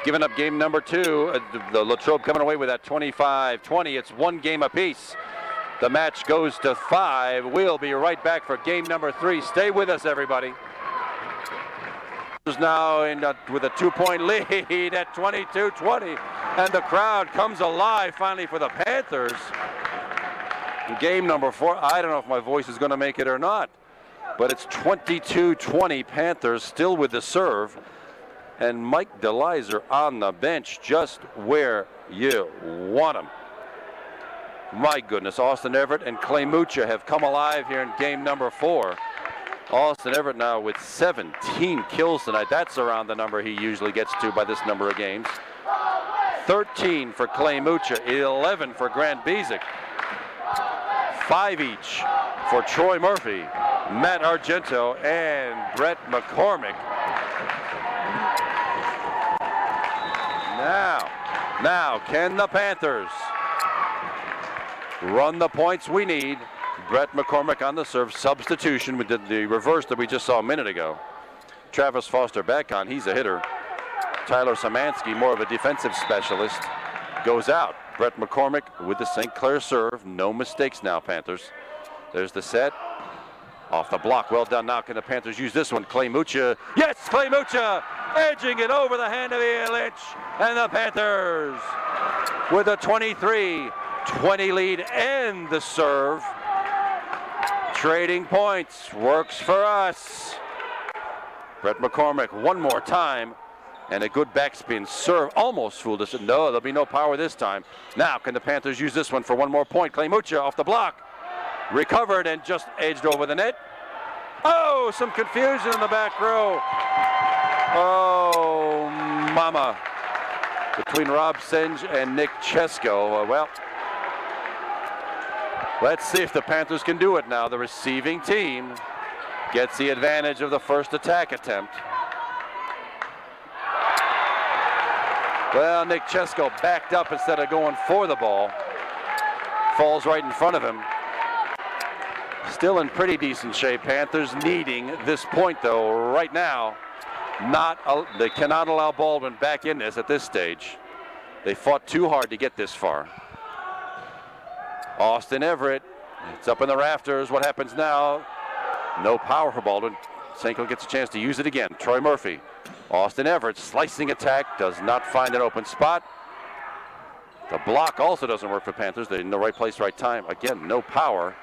giving up game number 2. The Latrobe coming away with that 25-20. It's 1 game apiece. The match goes to 5. We'll be right back for game number 3. Stay with us, everybody. Now with a 2-point lead at 22-20, and the crowd comes alive finally for the Panthers. Game number 4. I don't know if my voice is going to make it or not, but it's 22-20. Panthers still with the serve, and Mike DeLizer on the bench, just where you want him. My goodness, Austin Everett and Clay Mucha have come alive here in game number 4. Austin Everett now with 17 kills tonight. That's around the number he usually gets to by this number of games. 13 for Clay Mucha, 11 for Grant Bezic. 5 each for Troy Murphy, Matt Argento, and Brett McCormick. Now, can the Panthers run the points we need? Brett McCormick on the serve, substitution. We did the reverse that we just saw a minute ago. Travis Foster back on, he's a hitter. Tyler Samansky, more of a defensive specialist, goes out. Brett McCormick with the St. Clair serve. No mistakes now, Panthers. There's the set. Off the block. Well done. Now can the Panthers use this one? Clay Mucha. Yes, Clay Mucha edging it over the hand of Ian Lynch. And the Panthers with a 23-20 lead and the serve. Trading points. Works for us. Brett McCormick one more time. And a good backspin serve. Almost fooled us. No, there'll be no power this time. Now, can the Panthers use this one for one more point? Clay Mucha off the block. Recovered and just edged over the net. Oh, some confusion in the back row. Oh, mama. Between Rob Senge and Nick Chesko. Well, let's see if the Panthers can do it now. The receiving team gets the advantage of the first attack attempt. Well, Nick Chesko backed up instead of going for the ball. Falls right in front of him. Still in pretty decent shape. Panthers needing this point, though, right now. They cannot allow Baldwin back in this at this stage. They fought too hard to get this far. Austin Everett, it's up in the rafters. What happens now? No power for Baldwin. St. Clair gets a chance to use it again. Troy Murphy. Austin Everett, slicing attack, does not find an open spot. The block also doesn't work for Panthers. They're in the right place, right time. Again, no power.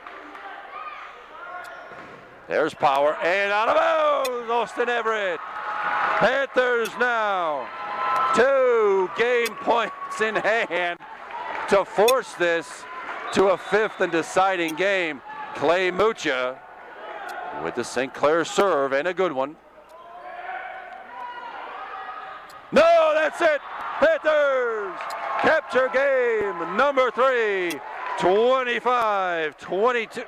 There's power, and out of bounds, Austin Everett. Panthers now 2 game points in hand to force this to a 5th and deciding game. Clay Mucha with the St. Clair serve, and a good one. No, that's it. Panthers capture game number 3, 25-22.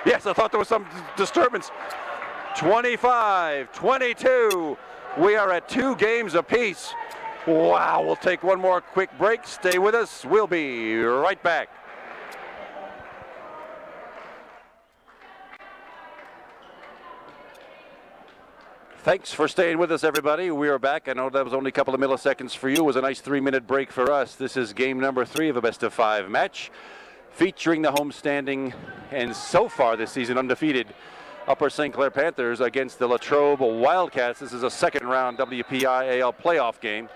Yes, I thought there was some disturbance. 25-22. We are at 2 games apiece. Wow, we'll take one more quick break. Stay with us. We'll be right back. Thanks for staying with us, everybody. We are back. I know that was only a couple of milliseconds for you. It was a nice 3-minute break for us. This is game number 3 of a best-of-5 match, featuring the homestanding and so far this season undefeated Upper St. Clair Panthers against the Latrobe Wildcats. This is a second-round WPIAL playoff game.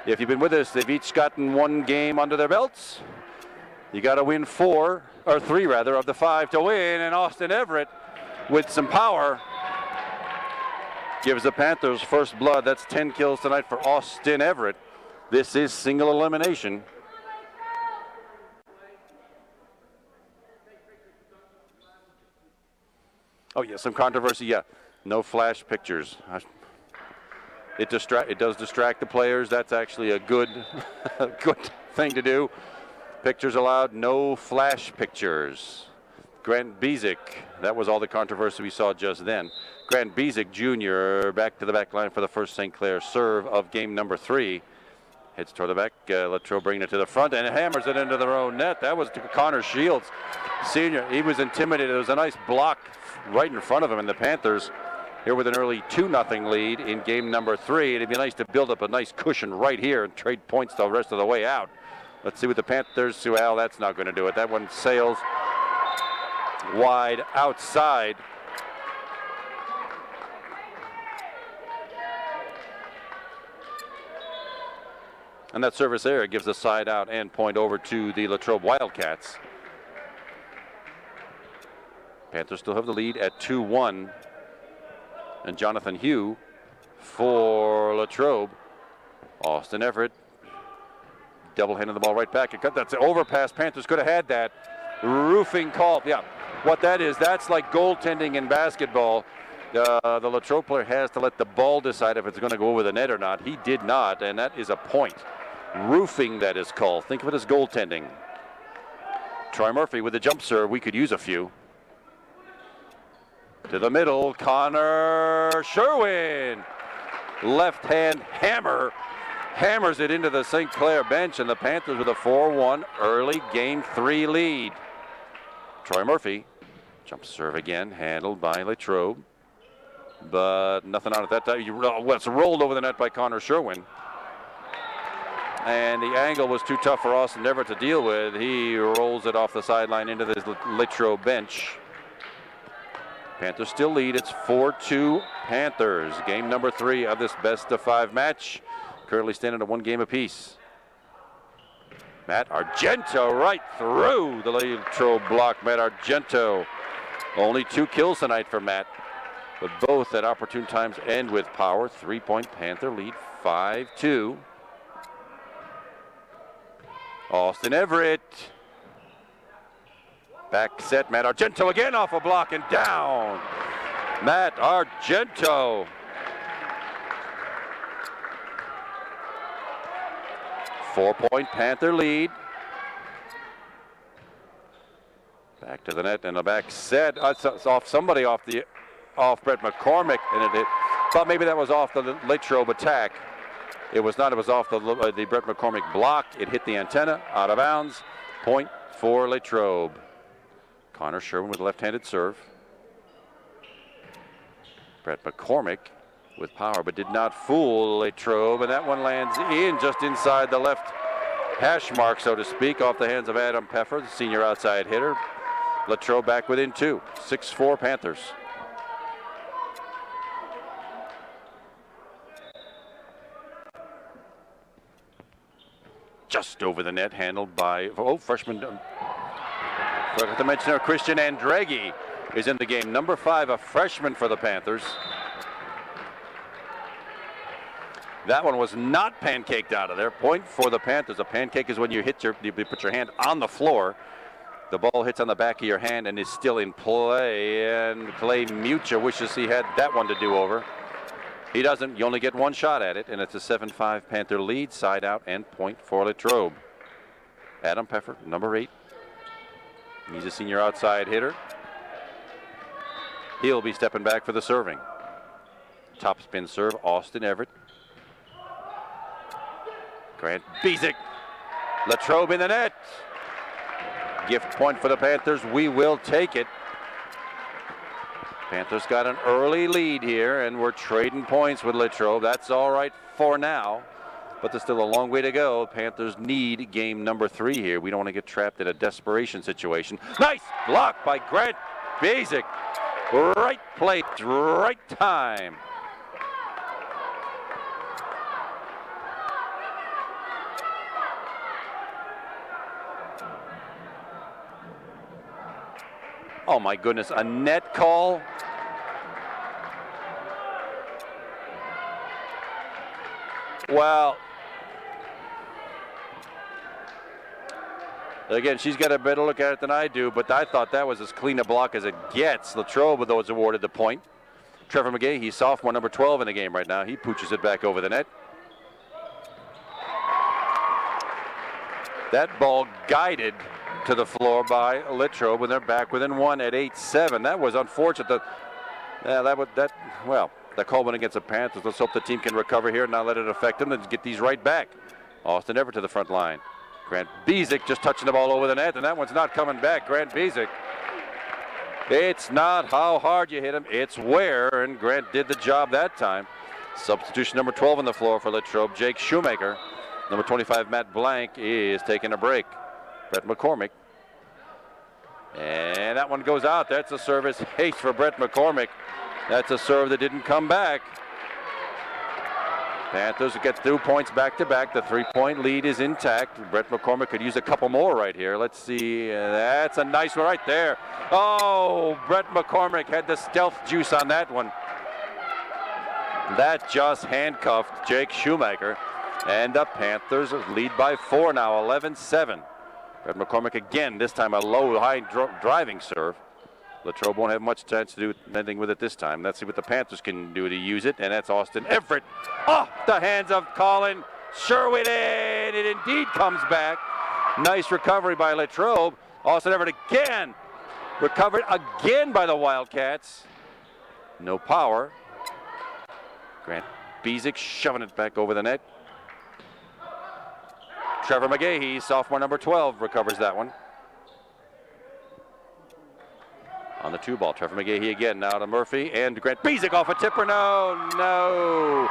If you've been with us, they've each gotten 1 game under their belts. You got to win 3 of the 5 to win, and Austin Everett with some power gives the Panthers first blood. That's 10 kills tonight for Austin Everett. This is single elimination. Oh, yeah, some controversy, yeah. No flash pictures. It does distract the players. That's actually a good, good thing to do. Pictures allowed, no flash pictures. Grant Bezic, that was all the controversy we saw just then. Grant Bezic Jr. back to the back line for the first St. Clair serve of game number 3. Hits toward the back. Latrobe bringing it to the front and hammers it into their own net. That was to Connor Shields, senior. He was intimidated. There was a nice block right in front of him, and the Panthers here with an early 2-0 lead in game number 3. It'd be nice to build up a nice cushion right here and trade points the rest of the way out. Let's see what the Panthers do. Well, that's not going to do it. That one sails wide outside. And that service there gives the side out and point over to the Latrobe Wildcats. Panthers still have the lead at 2-1. And Jonathan Hugh for Latrobe. Austin Everett double-handed the ball right back. That's an overpass. Panthers could have had that. Roofing call. Yeah, what that is, that's like goaltending in basketball. The Latrobe player has to let the ball decide if it's going to go over the net or not. He did not, and that is a point. Roofing, that is called. Think of it as goaltending. Troy Murphy with the jump serve. We could use a few. To the middle, Connor Sherwin. Left hand hammer. Hammers it into the St. Clair bench, and the Panthers with a 4-1 early game 3 lead. Troy Murphy. Jump serve again, handled by Latrobe. But nothing on it that time. It's rolled over the net by Connor Sherwin. And the angle was too tough for Austin Everett to deal with. He rolls it off the sideline into the Latrobe bench. Panthers still lead. It's 4-2 Panthers. Game number 3 of this best-of-5 match. Currently standing at 1 game apiece. Matt Argento right through the Latrobe block. Matt Argento. Only 2 kills tonight for Matt, but both at opportune times end with power. 3-point Panther lead, 5-2. Austin Everett. Back set, Matt Argento again off a block and down. Matt Argento. Four-point Panther lead. Back to the net and a back set. It's off somebody off the off Brett McCormick, and it hit. Thought maybe that was off the Latrobe attack. It was not. It was off the Brett McCormick block. It hit the antenna, out of bounds. Point for Latrobe. Connor Sherwin with left-handed serve. Brett McCormick with power, but did not fool Latrobe, and that one lands in just inside the left hash mark, so to speak, off the hands of Adam Peffer, the senior outside hitter. Latrobe back within 2. 6-4 Panthers. Just over the net, handled by, freshman. Forgot to mention Christian Andreghi is in the game. Number 5, a freshman for the Panthers. That one was not pancaked out of there. Point for the Panthers. A pancake is when you put your hand on the floor. The ball hits on the back of your hand and is still in play. And Clay Mucha wishes he had that one to do over. He doesn't. You only get one shot at it, and it's a 7-5 Panther lead, side out, and point for Latrobe. Adam Peffer, number 8. He's a senior outside hitter. He'll be stepping back for the serving. Top spin serve, Austin Everett. Grant Bezic. Latrobe in the net. Gift point for the Panthers. We will take it. Panthers got an early lead here, and we're trading points with Latrobe. That's all right for now, but there's still a long way to go. Panthers need game number 3 here. We don't want to get trapped in a desperation situation. Nice block by Grant Bezic. Right place, right time. Oh my goodness, a net call. Well, again, she's got a better look at it than I do, but I thought that was as clean a block as it gets. Latrobe, though, is awarded the point. Trevor McGay, he's sophomore, number 12 in the game right now. He pooches it back over the net. That ball guided to the floor by Latrobe, and they're back within 1 at 8-7. That was unfortunate. The call went against the Panthers. Let's hope the team can recover here and not let it affect them and get these right back. Austin Everett to the front line. Grant Bezic just touching the ball over the net, and that one's not coming back. Grant Bezic. It's not how hard you hit him, it's where, and Grant did the job that time. Substitution number 12 on the floor for Latrobe, Jake Shoemaker. Number 25, Matt Blank, is taking a break. Brett McCormick. And that one goes out. That's a service haste for Brett McCormick. That's a serve that didn't come back. Panthers get 2 points back to back. The 3-point lead is intact. Brett McCormick could use a couple more right here. Let's see. That's a nice one right there. Oh, Brett McCormick had the stealth juice on that one. That just handcuffed Jake Shoemaker. And the Panthers lead by 4 now, 11-7. Brett McCormick again, this time a low, high driving serve. Latrobe won't have much chance to do anything with it this time. Let's see what the Panthers can do to use it, and that's Austin Everett. Off the hands of Colin Sherwin, and it indeed comes back. Nice recovery by Latrobe. Austin Everett again. Recovered again by the Wildcats. No power. Grant Bezic shoving it back over the net. Trevor McGahee, sophomore number 12, recovers that one. On the 2 ball, Trevor McGahee again, now to Murphy, and Grant Bezic off a tipper. No.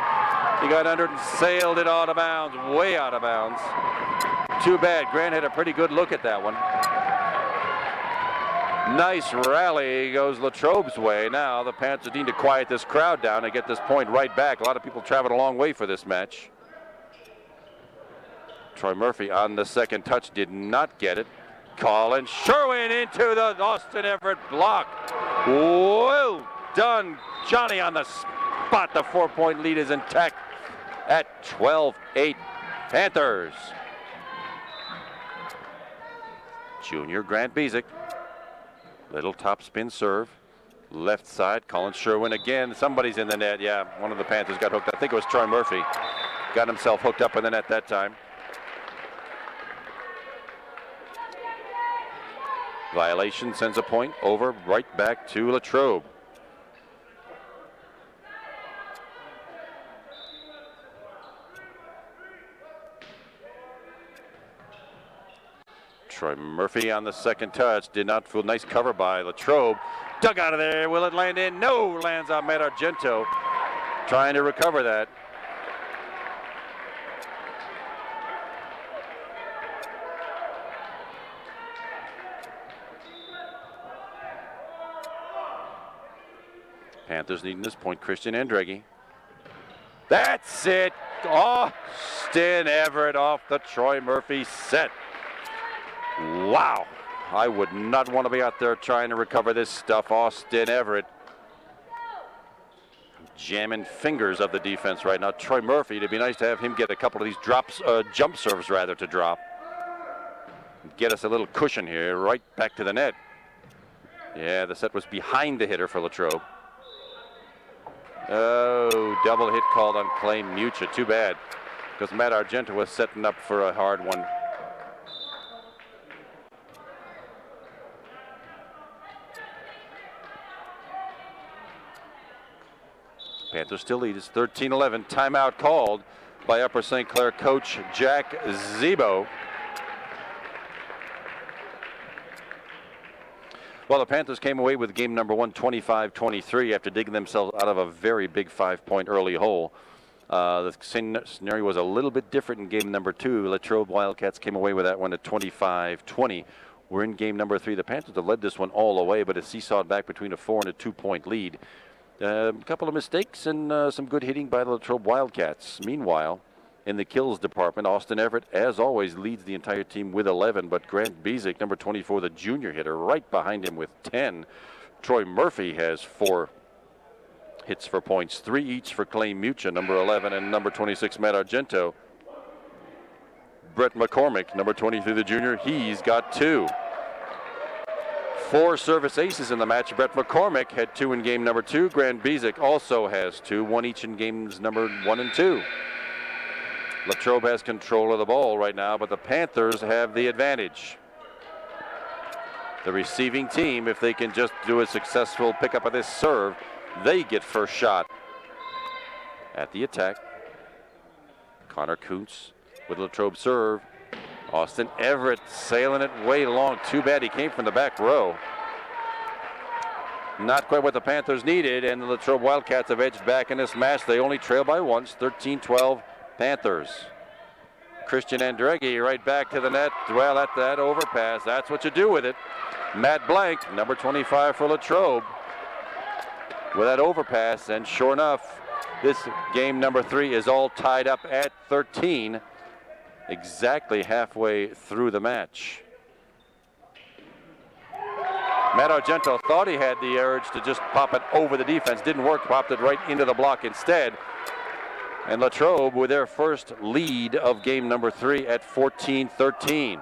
He got under it and sailed it out of bounds, way out of bounds. Too bad. Grant had a pretty good look at that one. Nice rally goes Latrobe's way. Now the Panthers need to quiet this crowd down and get this point right back. A lot of people traveled a long way for this match. Troy Murphy on the second touch did not get it. Colin Sherwin into the Austin Everett block. Well done, Johnny, on the spot. The 4-point lead is intact at 12-8 Panthers. Junior Grant Bezic. Little top spin serve. Left side, Colin Sherwin again. Somebody's in the net. Yeah, one of the Panthers got hooked. I think it was Troy Murphy. Got himself hooked up in the net that time. Violation sends a point over right back to Latrobe. Troy Murphy on the second touch. Did not feel nice cover by Latrobe. Dug out of there. Will it land in? No. Lands on Matt Argento. Trying to recover that. Panthers needing this point. Christian Andreghi. That's it. Austin Everett off the Troy Murphy set. Wow. I would not want to be out there trying to recover this stuff. Austin Everett jamming fingers of the defense right now. Troy Murphy, it'd be nice to have him get a couple of these jump serves rather to drop. Get us a little cushion here, right back to the net. Yeah, the set was behind the hitter for Latrobe. Oh, double hit called on Clay Mucha. Too bad, because Matt Argento was setting up for a hard one. Panthers still lead. It's 13-11. Timeout called by Upper St. Clair coach Jack Zebo. Well, the Panthers came away with game number 1, 25-23, after digging themselves out of a very big 5-point early hole. The scenario was a little bit different in game number 2. Latrobe Wildcats came away with that one at 25-20. We're in game number 3. The Panthers have led this one all the way, but it seesawed back between a 4 and a 2-point lead. A couple of mistakes and some good hitting by the Latrobe Wildcats. Meanwhile, in the kills department, Austin Everett, as always, leads the entire team with 11, but Grant Bezick, number 24, the junior hitter, right behind him with 10. Troy Murphy has 4 hits for points, 3 each for Clay Mucha, number 11, and number 26, Matt Argento. Brett McCormick, number 23, the junior, he's got 2. 4 service aces in the match. Brett McCormick had 2 in game number 2. Grant Bezick also has 2, 1 each in games number 1 and 2. Latrobe has control of the ball right now, but the Panthers have the advantage. The receiving team, if they can just do a successful pickup of this serve, they get first shot. At the attack, Connor Kuntz with Latrobe serve. Austin Everett sailing it way long. Too bad he came from the back row. Not quite what the Panthers needed, and the Latrobe Wildcats have edged back in this match. They only trail by once, 13-12 Panthers. Christian Andreghi right back to the net. Well, that overpass, that's what you do with it. Matt Blank, number 25 for Latrobe, with that overpass, and sure enough, this game number 3 is all tied up at 13. Exactly halfway through the match. Matt Argento thought he had the urge to just pop it over the defense. Didn't work, popped it right into the block instead. And Latrobe with their first lead of game number 3 at 14-13.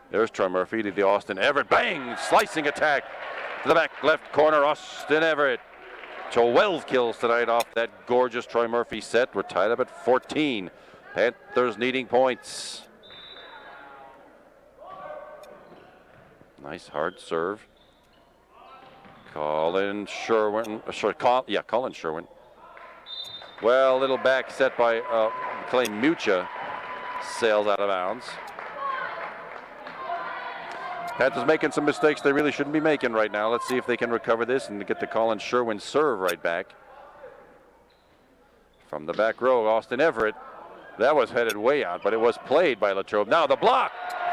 There's Troy Murphy to the Austin Everett. Bang! Slicing attack to the back left corner. Austin Everett. 12 kills tonight off that gorgeous Troy Murphy set. We're tied up at 14. Panthers needing points. Nice hard serve. Colin Sherwin. Colin Sherwin. Well, little back set by Clay Mucha. Sails out of bounds. Panthers making some mistakes they really shouldn't be making right now. Let's see if they can recover this and get the Colin Sherwin serve right back. From the back row, Austin Everett. That was headed way out, but it was played by Latrobe. Now the block.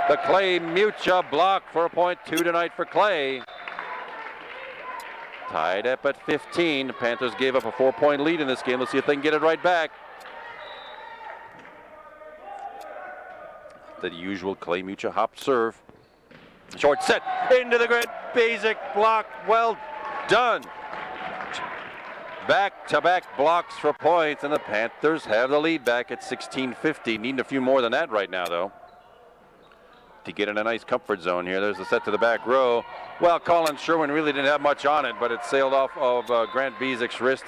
The Clay Mucha block for a point. 2 tonight for Clay. Tied up at 15. The Panthers gave up a 4-point lead in this game. Let's see if they can get it right back. The usual Clay Mucha hop serve. Short set into the grid. Basic block. Well done. Back-to-back blocks for points, and the Panthers have the lead back at 16-50. Needing a few more than that right now, though, to get in a nice comfort zone here. There's the set to the back row. Well, Colin Sherwin really didn't have much on it, but it sailed off of Grant Bezick's wrist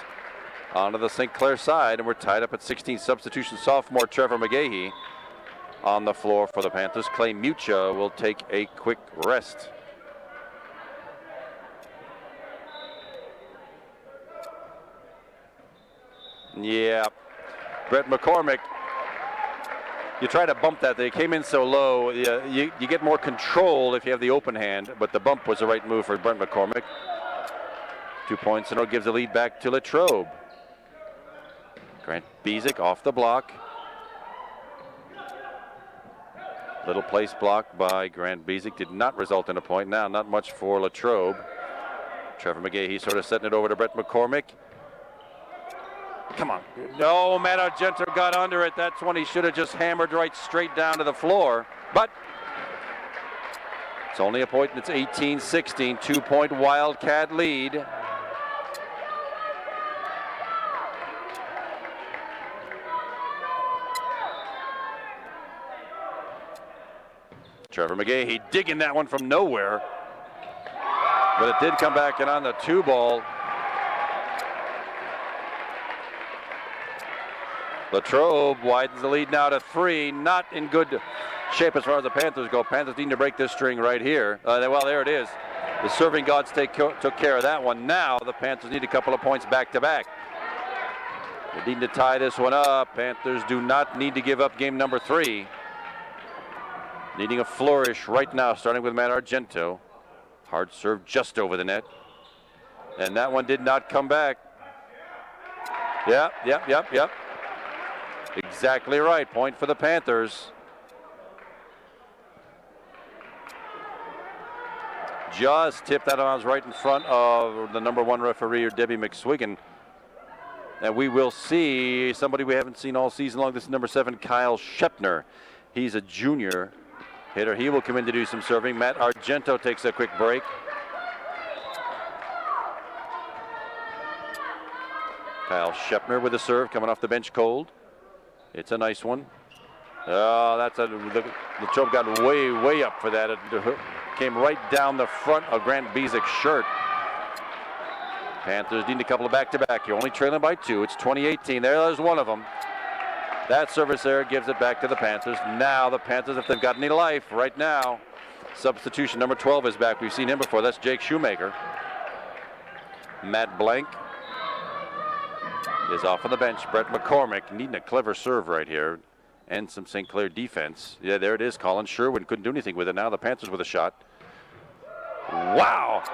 onto the St. Clair side, and we're tied up at 16. Substitution sophomore Trevor McGahee on the floor for the Panthers. Clay Mucha will take a quick rest. Yeah, Brett McCormick you try to bump that. They came in so low. You get more control if you have the open hand, but the bump was the right move for Brent McCormick. 2 points, and it gives the lead back to Latrobe. Grant Bezic off the block. Little place block by Grant Bezic did not result in a point. Now, not much for Latrobe. Trevor McGahee sort of setting it over to Brett McCormick. Come on. No, Matt Argento got under it. That's one he should have just hammered right straight down to the floor. But it's only a point, and it's 18-16. 2-point Wildcat lead. Trevor McGahee digging that one from nowhere. But it did come back, and on the 2-ball, Latrobe widens the lead now to 3. Not in good shape as far as the Panthers go. Panthers need to break this string right here. Well, there it is. The serving gods took care of that one. Now the Panthers need a couple of points back to back. They need to tie this one up. Panthers do not need to give up game number 3. Needing a flourish right now, starting with Matt Argento. Hard serve just over the net. And that one did not come back. Yep. Exactly right. Point for the Panthers. Just tipped that on right in front of the number 1 referee, Debbie McSwiggan. And we will see somebody we haven't seen all season long. This is number 7, Kyle Shepner. He's a junior hitter. He will come in to do some serving. Matt Argento takes a quick break. Kyle Shepner with a serve coming off the bench cold. It's a nice one. Oh, Latrobe got way up for that. It came right down the front of Grant Bezik's shirt. Panthers need a couple of back-to-back. You're only trailing by 2. It's 20-18. There's one of them. That service there gives it back to the Panthers. Now the Panthers, if they've got any life right now, substitution number 12 is back. We've seen him before. That's Jake Shoemaker. Matt Blank is off on the bench. Brett McCormick needing a clever serve right here and some St. Clair defense. Yeah, there it is. Colin Sherwin couldn't do anything with it. Now the Panthers with a shot. Wow.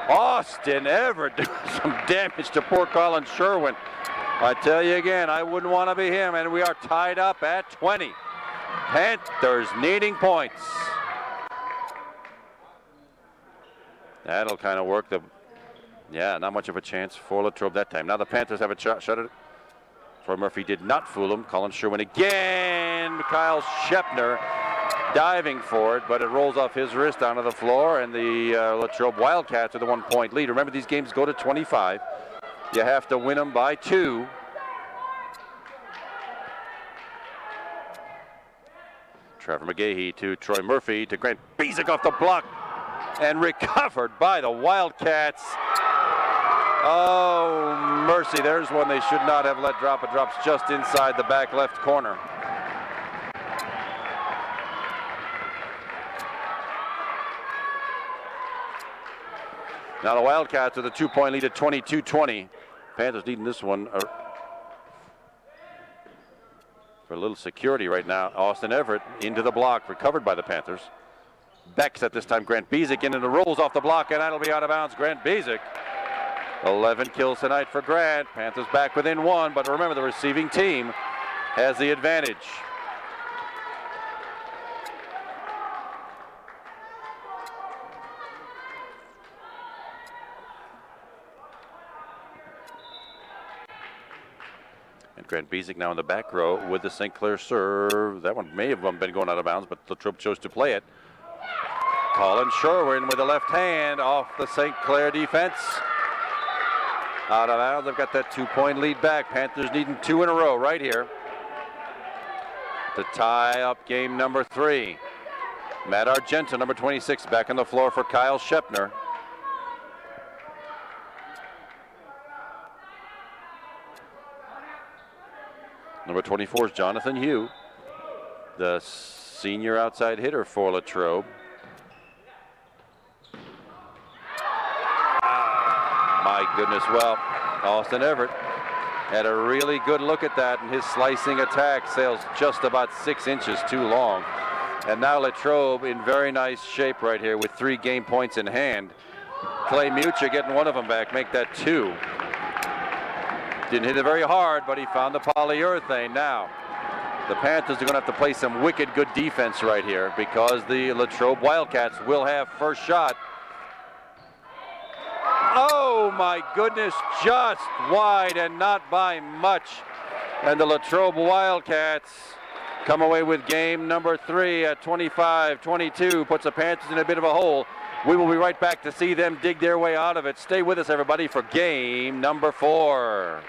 Austin Everett doing some damage to poor Colin Sherwin. I tell you again, I wouldn't want to be him, and we are tied up at 20. Panthers needing points. That'll kind of work. Not much of a chance for Latrobe that time. Now the Panthers have a shot at it. Troy Murphy did not fool him. Colin Sherwin again. Kyle Shepner diving for it, but it rolls off his wrist onto the floor, and the Latrobe Wildcats are the 1-point lead. Remember, these games go to 25. You have to win them by 2. Trevor McGahee to Troy Murphy to Grant Bezic off the block and recovered by the Wildcats. Oh, mercy. There's one they should not have let drop. It drops just inside the back left corner. Now the Wildcats with a 2-point lead at 22-20. Panthers needing this one for a little security right now. Austin Everett into the block, recovered by the Panthers. Becks at this time. Grant Bezic in, and the rolls off the block, and that'll be out of bounds. Grant Bezic. 11 kills tonight for Grant. Panthers back within 1, but remember, the receiving team has the advantage. And Grant Bezic now in the back row with the St. Clair serve. That one may have been going out of bounds, but Latrobe chose to play it. Colin Sherwin with the left hand off the St. Clair defense. Out of bounds. They've got that 2-point lead back. Panthers needing 2 in a row right here to tie up game number 3. Matt Argento, number 26, back on the floor for Kyle Shepner. Number 24 is Jonathan Hugh, the senior outside hitter for Latrobe. My goodness, well, Austin Everett Had a really good look at that, and his slicing attack sails just about 6 inches too long. And now Latrobe in very nice shape right here with 3 game points in hand. Clay Mucha getting one of them back, make that 2. Didn't hit it very hard, but he found the polyurethane. Now, the Panthers are going to have to play some wicked good defense right here because the Latrobe Wildcats will have first shot. Oh my goodness, just wide and not by much. And the Latrobe Wildcats come away with game number 3 at 25-22, puts the Panthers in a bit of a hole. We will be right back to see them dig their way out of it. Stay with us, everybody, for game number 4.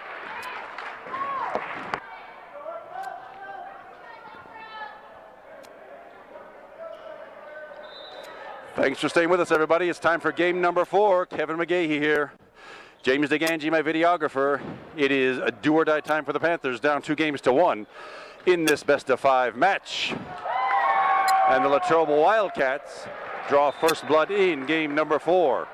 Thanks for staying with us, everybody. It's time for game number 4. Kevin McGahey here. James DeGangi, my videographer. It is a do-or-die time for the Panthers, down 2-1 in this best-of-5 match. And the Latrobe Wildcats draw first blood in game number 4.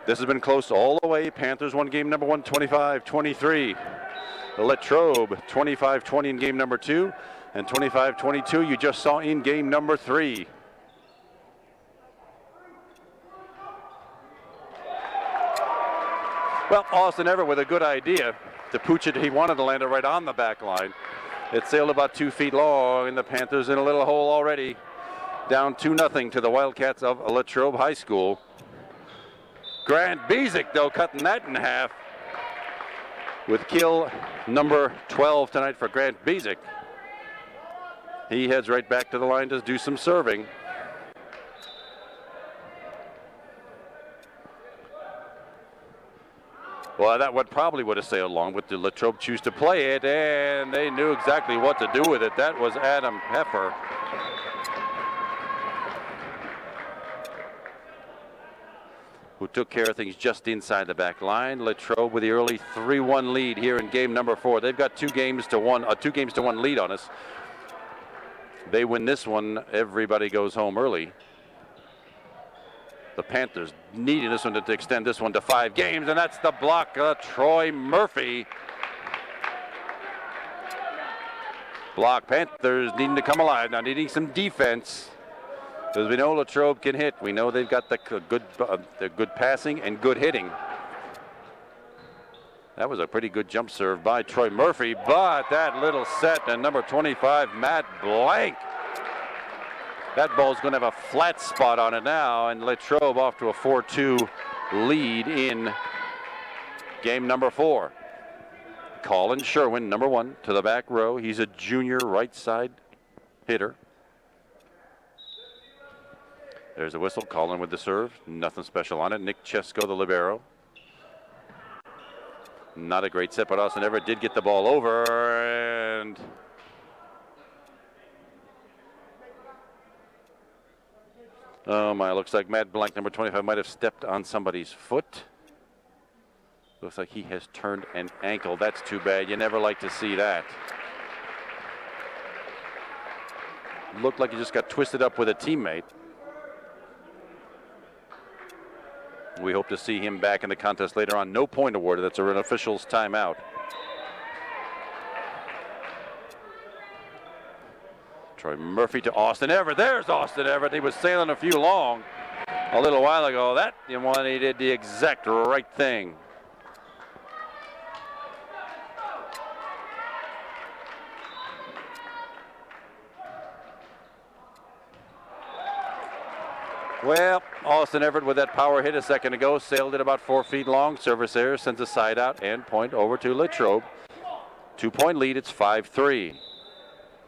This has been close all the way. Panthers won game number 1, 25-23. Latrobe 25-20 in game number 2, and 25-22 you just saw in game number 3. Well, Austin Everett with a good idea to pooch it. He wanted to land it right on the back line. It sailed about 2 feet long, and the Panthers in a little hole already. Down 2-0 to the Wildcats of Latrobe High School. Grant Bezic, though, cutting that in half with kill number 12 tonight for Grant Bezic. He heads right back to the line to do some serving. Well, that one probably would have sailed long, but the Latrobe choose to play it, and they knew exactly what to do with it. That was Adam Heffer. Who took care of things just inside the back line. Latrobe with the early 3-1 lead here in game number 4. They've got 2 games to 1 lead on us. They win this one, everybody goes home early. The Panthers needing this one to extend this one to 5 games, and that's the block. Troy Murphy. Block. Panthers needing to come alive now, needing some defense. Because we know Latrobe can hit. We know they've got the good passing and good hitting. That was a pretty good jump serve by Troy Murphy, but that little set and number 25, Matt Blank. That ball's going to have a flat spot on it now, and Latrobe off to a 4-2 lead in game number 4. Colin Sherwin, number 1, to the back row. He's a junior right side hitter. There's a whistle. Colin with the serve. Nothing special on it. Nick Chesko, the libero. Not a great set, but Austin Everett did get the ball over. And oh my, looks like Matt Blank, number 25, might have stepped on somebody's foot. Looks like he has turned an ankle. That's too bad. You never like to see that. Looked like he just got twisted up with a teammate. We hope to see him back in the contest later on. No point awarded. That's an official's timeout. Troy Murphy to Austin Everett. There's Austin Everett. He was sailing a few long a little while ago. That one, he did the exact right thing. Well, Austin Everett with that power hit a second ago, sailed it about 4 feet long. Service error sends a side out and point over to Latrobe. 2-point lead, it's 5-3.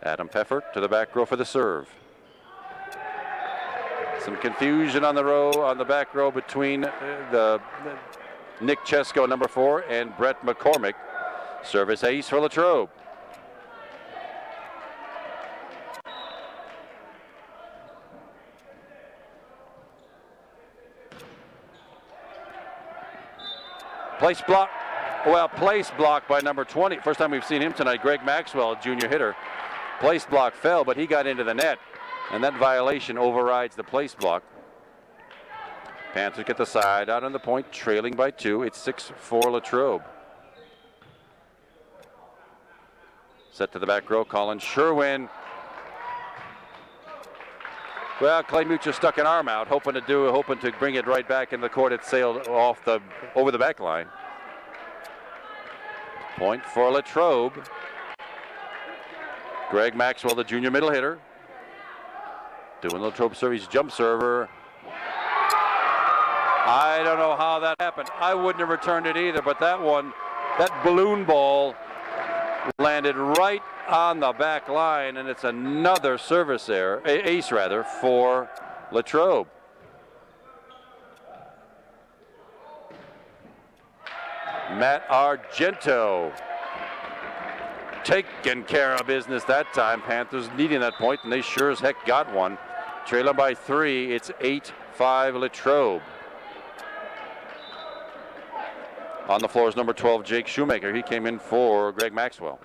Adam Pfeffer to the back row for the serve. Some confusion on the back row between the Nick Chesko, number 4, and Brett McCormick. Service ace for Latrobe. Place block. Well, place block by number 20. First time we've seen him tonight. Greg Maxwell, junior hitter. Place block fell, but he got into the net. And that violation overrides the place block. Panthers get the side out on the point, trailing by 2. It's 6-4 Latrobe. Set to the back row, Colin Sherwin. Well, Clay Mooch just stuck an arm out, hoping to bring it right back in the court. It sailed over the back line. Point for Latrobe. Greg Maxwell, the junior middle hitter. Doing Latrobe service, jump server. I don't know how that happened. I wouldn't have returned it either, but that balloon ball landed right on the back line, and it's another service error, ace rather, for Latrobe. Matt Argento taking care of business that time. Panthers needing that point, and they sure as heck got one. Trailing by 3, it's 8-5 Latrobe. On the floor is number 12, Jake Shoemaker. He came in for Greg Maxwell.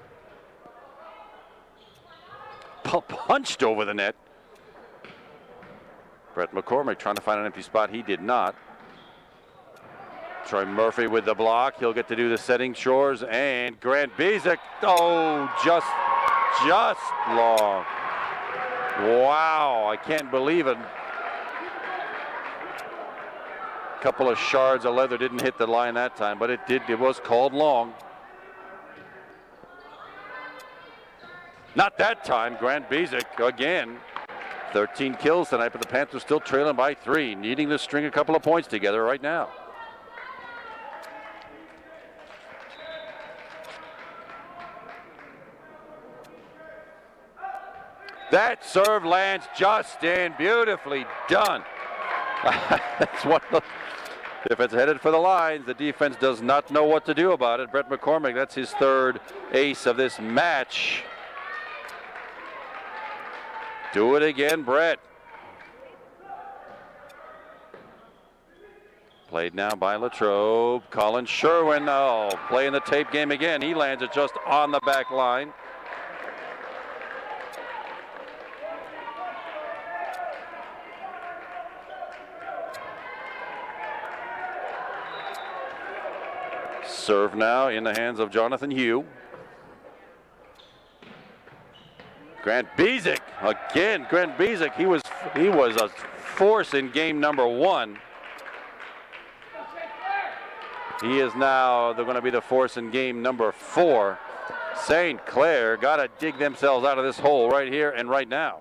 Punched over the net. Brett McCormick trying to find an empty spot. He did not. Troy Murphy with the block. He'll get to do the setting chores. And Grant Bezek. Oh, just long. Wow, I can't believe it. Couple of shards of leather didn't hit the line that time, but it did. It was called long. Not that time. Grant Bezek again. 13 kills tonight, but the Panthers still trailing by 3, needing to string a couple of points together right now. That serve lands just in. Beautifully done. That's what. If it's headed for the lines, the defense does not know what to do about it. Brett McCormick, that's his 3rd ace of this match. Do it again, Brett. Played now by Latrobe. Colin Sherwin, playing the tape game again. He lands it just on the back line. Serve now in the hands of Jonathan Hugh. Grant Bezek again. Grant Bezek, he was a force in game number 1. He is now, they're going to be the force in game number 4. St. Clair got to dig themselves out of this hole right here and right now.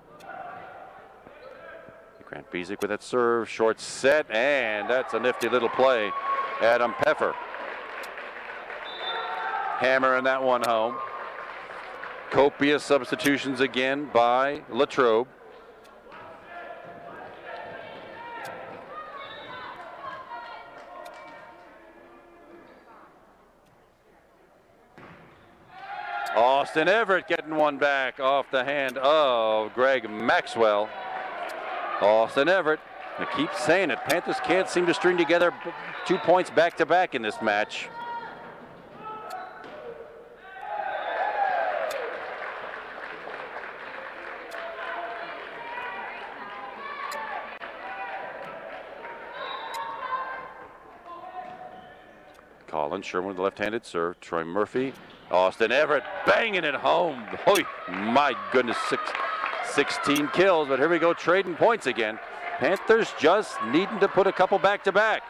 Grant Bezek with that serve, short set, and that's a nifty little play. Adam Peffer hammering that one home. Copious substitutions again by Latrobe. Austin Everett getting one back off the hand of Greg Maxwell. Austin Everett, I keep saying it, Panthers can't seem to string together 2 points back to back in this match. Colin Sherwin with the left-handed serve. Troy Murphy. Austin Everett banging it home. Oh, my goodness, 16 kills, but here we go trading points again. Panthers just needing to put a couple back-to-back.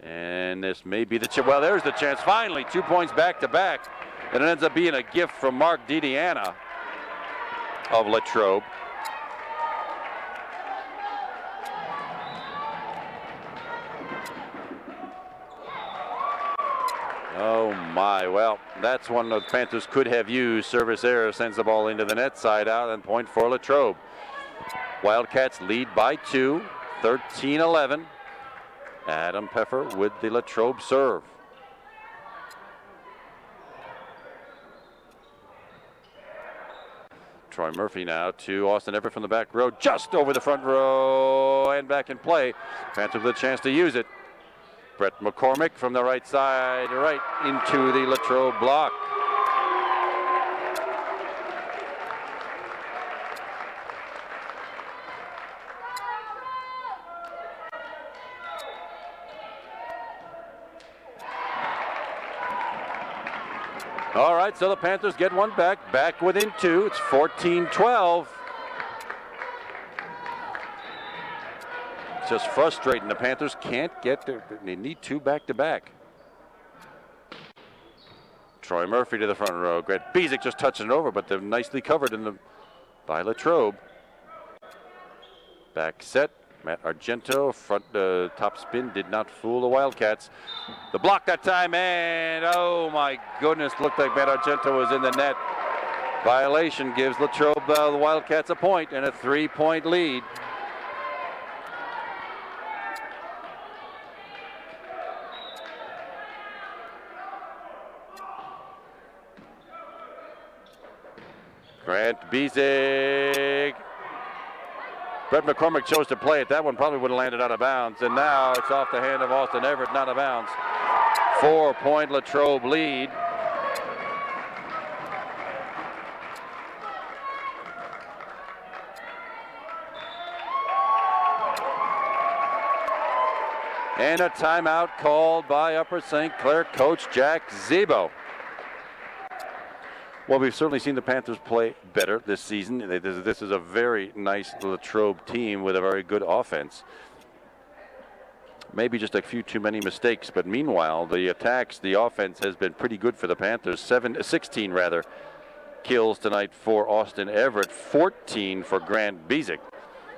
And this may be the chance. Well, there's the chance. Finally, 2 points back-to-back. And it ends up being a gift from Mark DiDiana of Latrobe. Oh my, well, that's one the Panthers could have used. Service error sends the ball into the net, side out, and point for Latrobe. Wildcats lead by 2, 13-11. Adam Peffer with the Latrobe serve. Troy Murphy now to Austin Everett from the back row, just over the front row and back in play. Panthers with a chance to use it. Brett McCormick from the right side, right into the Latrobe block. All right, so the Panthers get one back within 2. It's 14-12. It's just frustrating. The Panthers can't get there. They need 2 back-to-back. Troy Murphy to the front row. Grant Bezic just touching it over, but they're nicely covered by Latrobe. Back set. Matt Argento, front top spin, did not fool the Wildcats. The block that time, and oh my goodness, looked like Matt Argento was in the net. Violation gives Latrobe, the Wildcats, a point and a 3-point lead. Grant Bezic. Brett McCormick chose to play it. That one probably would have landed out of bounds. And now it's off the hand of Austin Everett, not out of bounds. 4-point Latrobe lead. And a timeout called by Upper St. Clair coach Jack Zebo. Well, we've certainly seen the Panthers play better this season. This is a very nice Latrobe team with a very good offense. Maybe just a few too many mistakes, but meanwhile, the offense has been pretty good for the Panthers. 16 kills tonight for Austin Everett, 14 for Grant Bezic,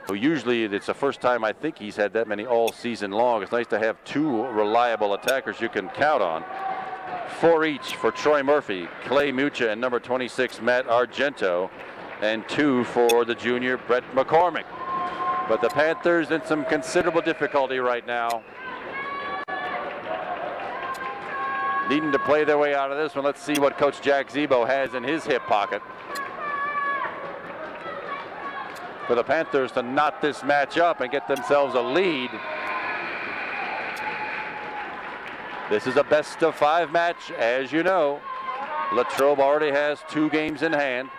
who usually, it's the first time I think he's had that many all season long. It's nice to have 2 reliable attackers you can count on. 4 each for Troy Murphy, Clay Mucha, and number 26, Matt Argento, and 2 for the junior, Brett McCormick. But the Panthers in some considerable difficulty right now. Needing to play their way out of this one. Let's see what Coach Jack Zebo has in his hip pocket. For the Panthers to knot this match up and get themselves a lead. This is a best-of-5 match, as you know. Latrobe already has 2 games in hand.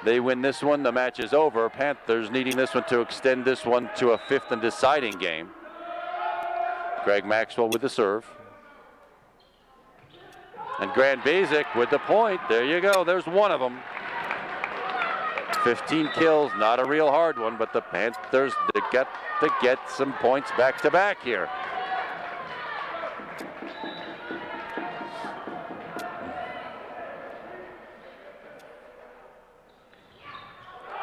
They win this one, the match is over. Panthers needing this one to extend this one to a 5th and deciding game. Greg Maxwell with the serve. And Grant Bezic with the point. There you go, there's one of them. 15 kills, not a real hard one, but the Panthers get to get some points back-to-back here.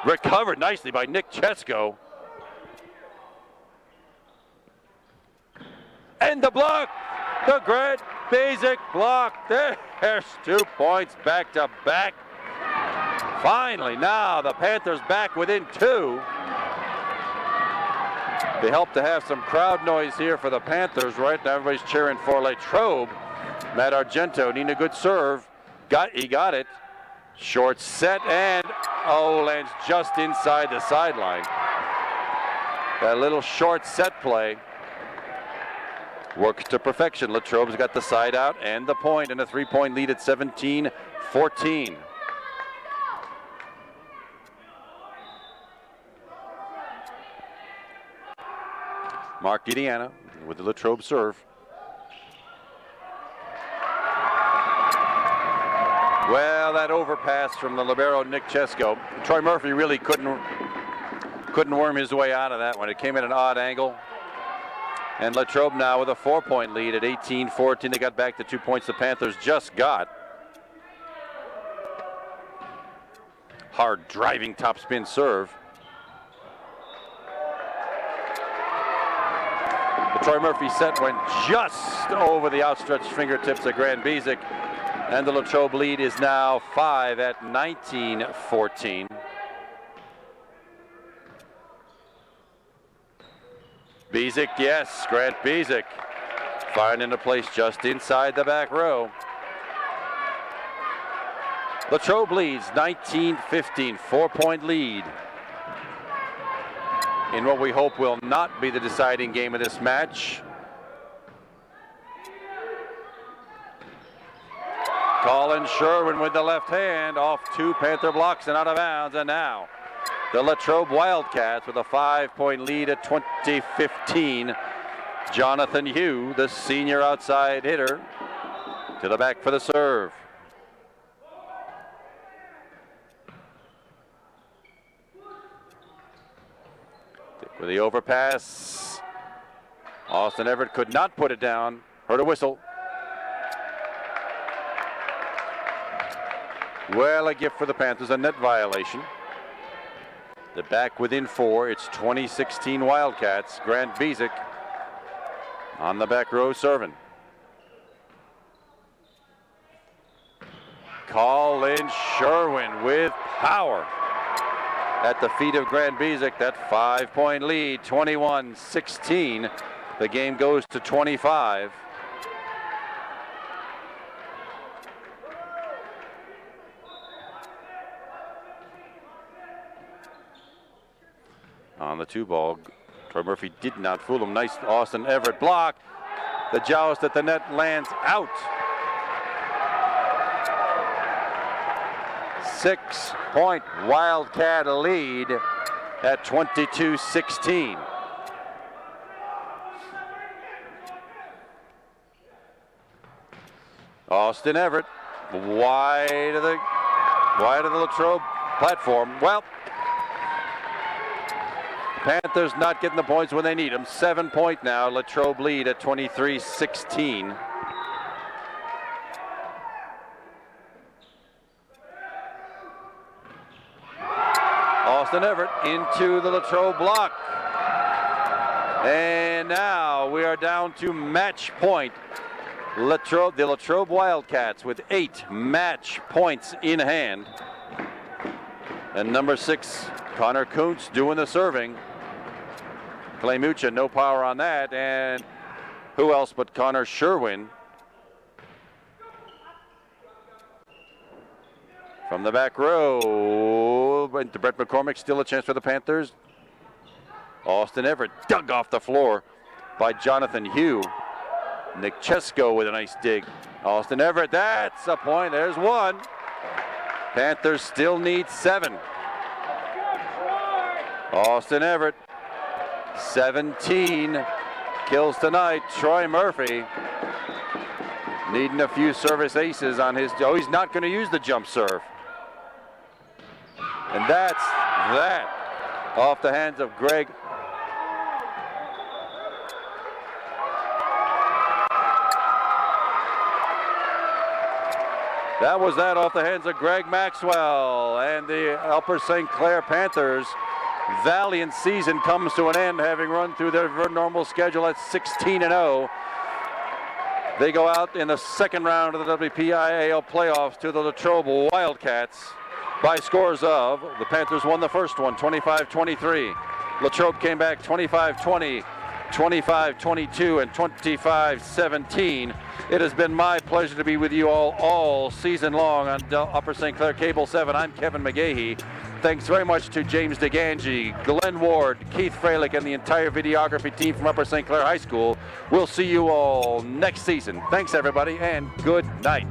Recovered nicely by Nick Chesko. And the block, the Grant Bezic block. There's 2 points back to back. Finally, now the Panthers back within 2. They help to have some crowd noise here for the Panthers. Right now, everybody's cheering for Latrobe. Matt Argento needing a good serve. He got it. Short set and lands just inside the sideline. That little short set play works to perfection. Latrobe's got the side out and the point, and a 3-point lead at 17-14. Mark Gidiana with the Latrobe serve. Well, that overpass from the libero Nick Chesko. Troy Murphy really couldn't worm his way out of that one. It came at an odd angle. And Latrobe now with a 4-point lead at 18-14. They got back to 2 points the Panthers just got. Hard driving topspin serve. The Troy Murphy set went just over the outstretched fingertips of Grant Bezic. And the Latrobe lead is now 5 at 19-14. Bezic, yes, Grant Bezic finding a place just inside the back row. Latrobe leads 19-15, 4-point lead in what we hope will not be the deciding game of this match. Colin Sherwin with the left hand off 2 Panther blocks and out of bounds. And now the Latrobe Wildcats with a 5-point lead at 20-15. Jonathan Hugh, the senior outside hitter, to the back for the serve. For the overpass. Austin Everett could not put it down. Heard a whistle. Well, a gift for the Panthers, a net violation. They're back within 4. It's 2016 Wildcats. Grant Bezic on the back row serving. Colin Sherwin with power at the feet of Grant Bezic. That 5-point lead, 21-16. The game goes to 25. On the 2-ball, Troy Murphy did not fool him. Nice Austin Everett block. The joust at the net lands out. 6-point Wildcat lead at 22-16. Austin Everett wide of the Latrobe platform. Well, Panthers not getting the points when they need them. 7-point now. Latrobe lead at 23-16. Austin Everett into the Latrobe block. And now we are down to match point. The Latrobe Wildcats with 8 match points in hand. And number 6, Connor Kuntz doing the serving. Clay Mucha, no power on that. And who else but Connor Sherwin? From the back row, Brett McCormick, still a chance for the Panthers. Austin Everett dug off the floor by Jonathan Hugh. Nick Chesko with a nice dig. Austin Everett, that's a point. There's one. Panthers still need 7. Austin Everett, 17 kills tonight. Troy Murphy needing a few service aces on his. Oh, he's not going to use the jump serve. And that's that. Off the hands of Greg. That was that off the hands of Greg Maxwell, and the Upper St. Clair Panthers' valiant season comes to an end, having run through their normal schedule at 16-0. They go out in the second round of the WPIAL playoffs to the Latrobe Wildcats by scores of, the Panthers won the first one, 25-23. Latrobe came back 25-20. 25-22 and 25-17. It has been my pleasure to be with you all season long on Upper St. Clair Cable 7. I'm Kevin McGahey. Thanks very much to James DeGangi, Glenn Ward, Keith Freilich, and the entire videography team from Upper St. Clair High School. We'll see you all next season. Thanks, everybody, and good night.